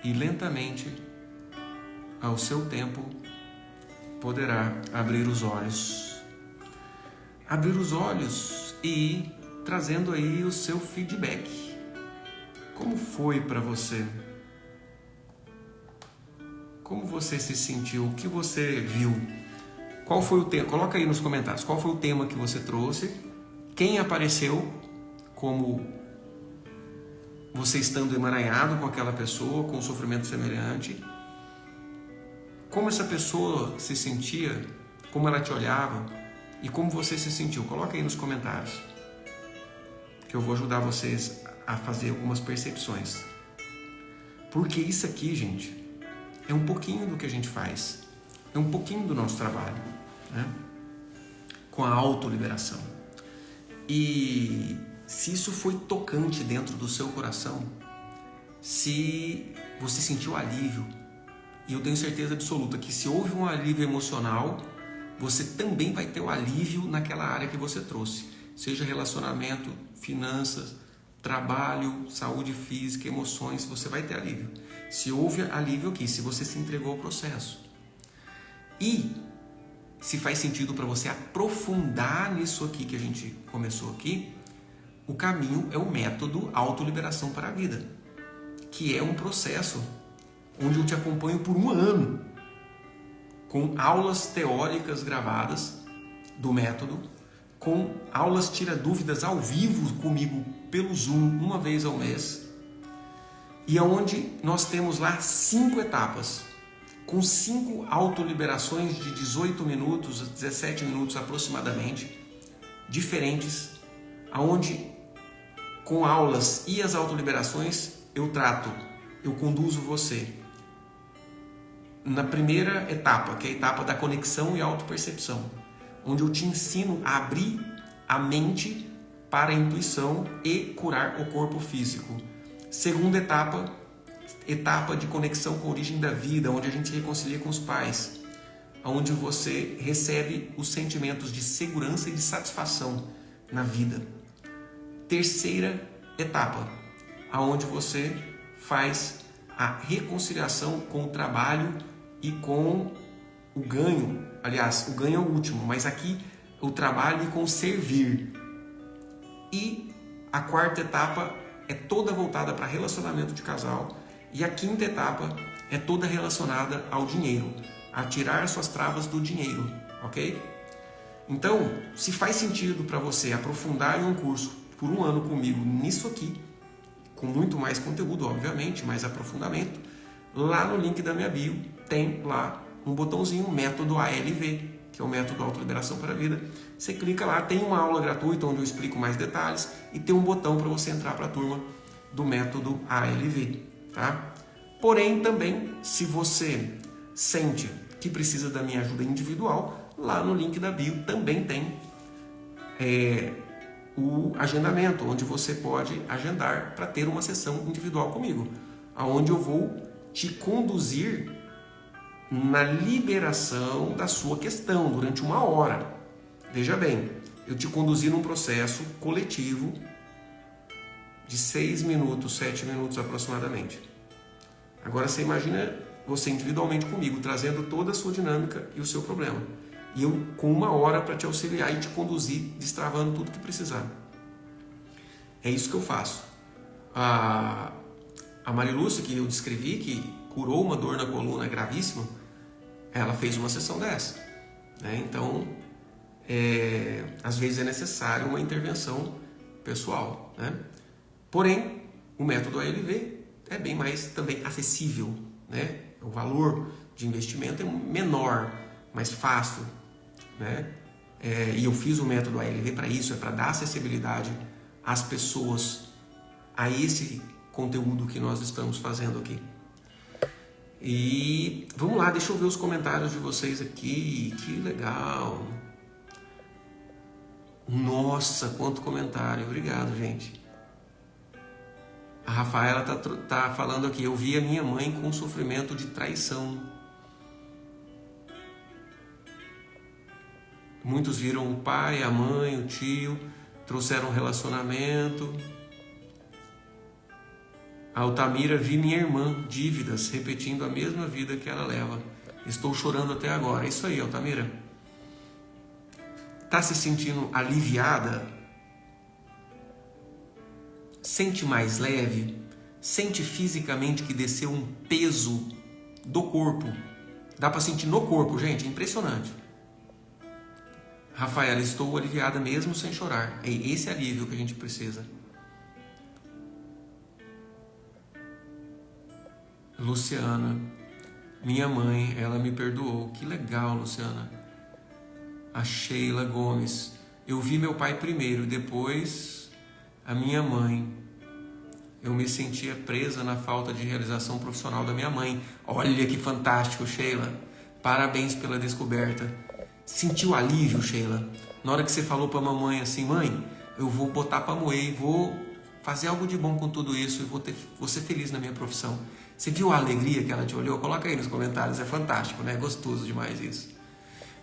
e lentamente, ao seu tempo, poderá abrir os olhos. Abrir os olhos e ir trazendo aí o seu feedback. Como foi para você? Como você se sentiu? O que você viu? Qual foi o tema? Coloca aí nos comentários. Qual foi o tema que você trouxe? Quem apareceu como você estando emaranhado com aquela pessoa, com um sofrimento semelhante? Como essa pessoa se sentia? Como ela te olhava? E como você se sentiu? Coloca aí nos comentários, que eu vou ajudar vocês a fazer algumas percepções. Porque isso aqui, gente, é um pouquinho do que a gente faz. É um pouquinho do nosso trabalho, né? Com a autoliberação. E se isso foi tocante dentro do seu coração, se você sentiu alívio, e eu tenho certeza absoluta que se houve um alívio emocional, você também vai ter o alívio naquela área que você trouxe. seja relacionamento, finanças, trabalho, saúde física, emoções, você vai ter alívio. Se houve alívio aqui, se você se entregou ao processo. E se faz sentido para você aprofundar nisso aqui que a gente começou aqui, o caminho é o método Autoliberação para a Vida, que é um processo onde eu te acompanho por 1 ano, com aulas teóricas gravadas do método, com aulas tira-dúvidas ao vivo comigo pelo Zoom, 1 vez ao mês, e onde nós temos lá 5 etapas, com 5 autoliberações de 18 minutos, 17 minutos aproximadamente, diferentes, onde com aulas e as autoliberações eu conduzo você na primeira etapa, que é a etapa da conexão e autopercepção, onde eu te ensino a abrir a mente para a intuição e curar o corpo físico. Segunda etapa, etapa de conexão com a origem da vida, onde a gente se reconcilia com os pais, onde você recebe os sentimentos de segurança e de satisfação na vida. Terceira etapa, onde você faz a reconciliação com o trabalho e com o ganho. Aliás, o ganho é o último, mas aqui o trabalho e com o servir. E a quarta etapa é toda voltada para relacionamento de casal. E a quinta etapa é toda relacionada ao dinheiro, a tirar suas travas do dinheiro, ok? Então, se faz sentido para você aprofundar em um curso por 1 ano comigo nisso aqui, com muito mais conteúdo, obviamente, mais aprofundamento, lá no link da minha bio tem lá um botãozinho, método ALV, que é o método Autoliberação para a Vida. Você clica lá, tem uma aula gratuita onde eu explico mais detalhes e tem um botão para você entrar para a turma do método ALV, tá? Porém, também, se você sente que precisa da minha ajuda individual, lá no link da bio também tem o agendamento, onde você pode agendar para ter uma sessão individual comigo, onde eu vou te conduzir na liberação da sua questão durante 1 hora. Veja bem, eu te conduzi num processo coletivo de 6 minutos, 7 minutos aproximadamente. Agora você imagina você individualmente comigo, trazendo toda a sua dinâmica e o seu problema. E eu com 1 hora para te auxiliar e te conduzir, destravando tudo que precisar. É isso que eu faço. A Marilúcia, que eu descrevi, que curou uma dor na coluna gravíssima, ela fez uma sessão dessa, né? Então, às vezes é necessário uma intervenção pessoal, né? Porém, o método ALV é bem mais também acessível, né? O valor de investimento é menor, mais fácil, né? E eu fiz o método ALV para isso, é para dar acessibilidade às pessoas a esse conteúdo que nós estamos fazendo aqui. E vamos lá, deixa eu ver os comentários de vocês aqui. Que legal! Nossa, quanto comentário! Obrigado, gente. A Rafaela tá falando aqui: eu vi a minha mãe com sofrimento de traição. Muitos viram o pai, a mãe, o tio, trouxeram relacionamento. A Altamira: vi minha irmã, dívidas, repetindo a mesma vida que ela leva. Estou chorando até agora. É isso aí, Altamira. Tá se sentindo aliviada? Sente mais leve? Sente fisicamente que desceu um peso do corpo? Dá para sentir no corpo, gente, é impressionante. Rafaela: estou aliviada mesmo sem chorar. É esse alívio que a gente precisa. Luciana: minha mãe, ela me perdoou. Que legal, Luciana. A Sheila Gomes: eu vi meu pai primeiro, depois a minha mãe. Eu me sentia presa na falta de realização profissional da minha mãe. Olha que fantástico, Sheila. Parabéns pela descoberta. Sentiu alívio, Sheila? Na hora que você falou para a mamãe assim: mãe, eu vou botar para moer, vou fazer algo de bom com tudo isso e vou ser feliz na minha profissão. Você viu a alegria que ela te olhou? Coloca aí nos comentários, é fantástico, né? Gostoso demais isso.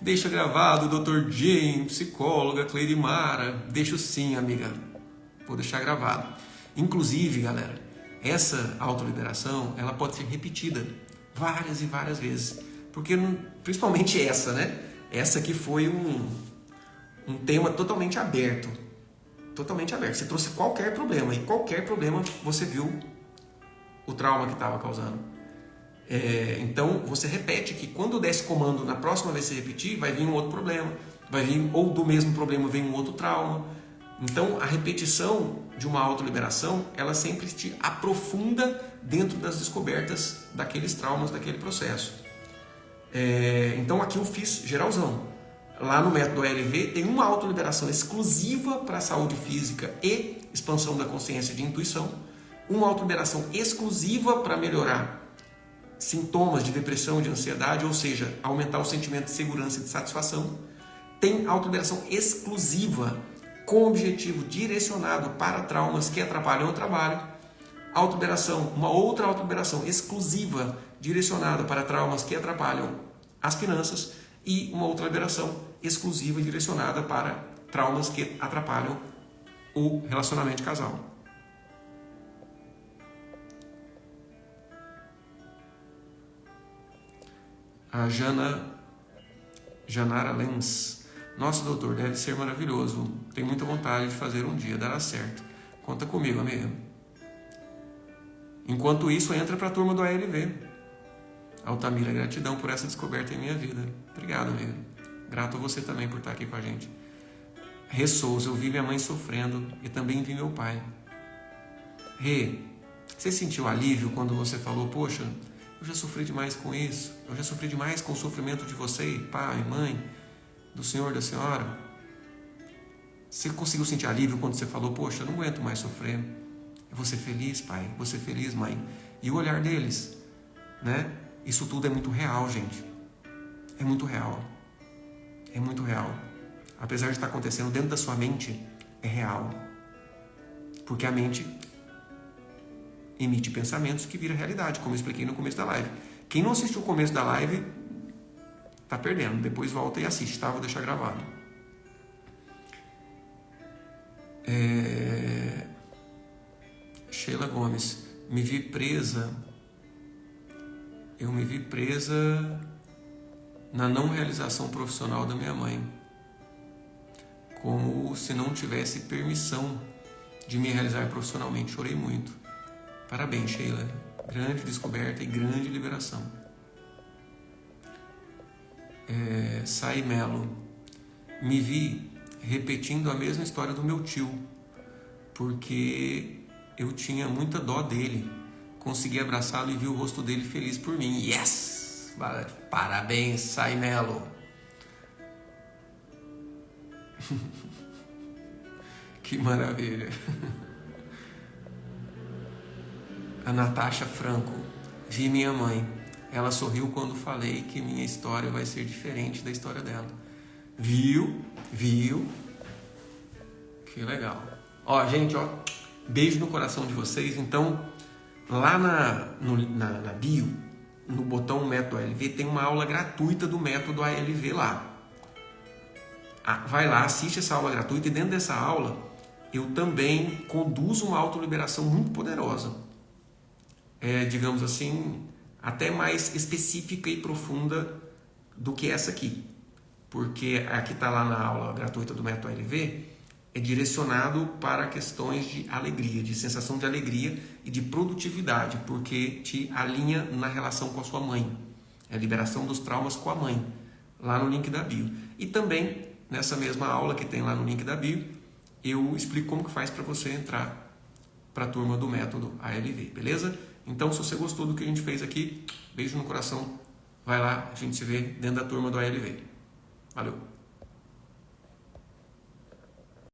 Deixa gravado, Dr. Jane, psicóloga, Cleidimara. Deixo sim, amiga. Vou deixar gravado. Inclusive, galera, essa autoliberação, ela pode ser repetida várias e várias vezes. Porque, principalmente essa, né? Essa que foi um tema totalmente aberto. Totalmente aberto. Você trouxe qualquer problema. E qualquer problema você viu o trauma que estava causando. Então, você repete que quando der esse comando, na próxima vez que você repetir, vai vir um outro problema. Vai vir, ou do mesmo problema vem um outro trauma. Então, a repetição de uma autoliberação, ela sempre te aprofunda dentro das descobertas daqueles traumas, daquele processo. Então, aqui eu fiz geralzão. Lá no método ALV tem uma autoliberação exclusiva para a saúde física e expansão da consciência de intuição. Uma autoliberação exclusiva para melhorar sintomas de depressão, de ansiedade, ou seja, aumentar o sentimento de segurança e de satisfação. Tem autoliberação exclusiva com objetivo direcionado para traumas que atrapalham o trabalho. Uma outra autoliberação exclusiva direcionada para traumas que atrapalham as finanças e uma outra liberação exclusiva direcionada para traumas que atrapalham o relacionamento de casal. A Janara Lenz. Nossa, doutor, deve ser maravilhoso. Tenho muita vontade de fazer um dia, dará certo. Conta comigo, amiga. Enquanto isso, entra para a turma do ALV. Altamira, gratidão por essa descoberta em minha vida. Obrigado, amiga. Grato a você também por estar aqui com a gente. Rê Souza, eu vi minha mãe sofrendo e também vi meu pai. Rê, você sentiu alívio quando você falou, poxa, eu já sofri demais com isso, eu já sofri demais com o sofrimento de você, pai, mãe, do senhor, da senhora? Você conseguiu sentir alívio quando você falou, poxa, eu não aguento mais sofrer? Eu vou ser feliz, pai, vou ser feliz, mãe. E o olhar deles, né? Isso tudo é muito real, gente. É muito real. É muito real. Apesar de estar acontecendo dentro da sua mente, é real. Porque a mente emite pensamentos que vira realidade, como eu expliquei no começo da live. Quem não assistiu o começo da live, tá perdendo. Depois volta e assiste, tá? Vou deixar gravado. Sheila Gomes. Eu me vi presa na não realização profissional da minha mãe. Como se não tivesse permissão de me realizar profissionalmente. Chorei muito. Parabéns, Sheila. Grande descoberta e grande liberação. Sai Melo. Me vi repetindo a mesma história do meu tio, porque eu tinha muita dó dele. Consegui abraçá-lo e vi o rosto dele feliz por mim. Yes! Parabéns, Sai Melo. Que maravilha. A Natasha Franco. Vi minha mãe. Ela sorriu quando falei que minha história vai ser diferente da história dela. Viu? Que legal. Ó, gente, ó. Beijo no coração de vocês. Então, lá na bio, no botão Método ALV, tem uma aula gratuita do Método ALV lá. Vai lá, assiste essa aula gratuita e dentro dessa aula eu também conduzo uma autoliberação muito poderosa. Digamos assim, até mais específica e profunda do que essa aqui. Porque a que está lá na aula gratuita do Método ALV é direcionado para questões de alegria, de sensação de alegria e de produtividade, porque te alinha na relação com a sua mãe. É a liberação dos traumas com a mãe, lá no link da bio. E também, nessa mesma aula que tem lá no link da bio, eu explico como que faz para você entrar para a turma do Método ALV, beleza? Então, se você gostou do que a gente fez aqui, beijo no coração, vai lá, a gente se vê dentro da turma do ALV. Valeu!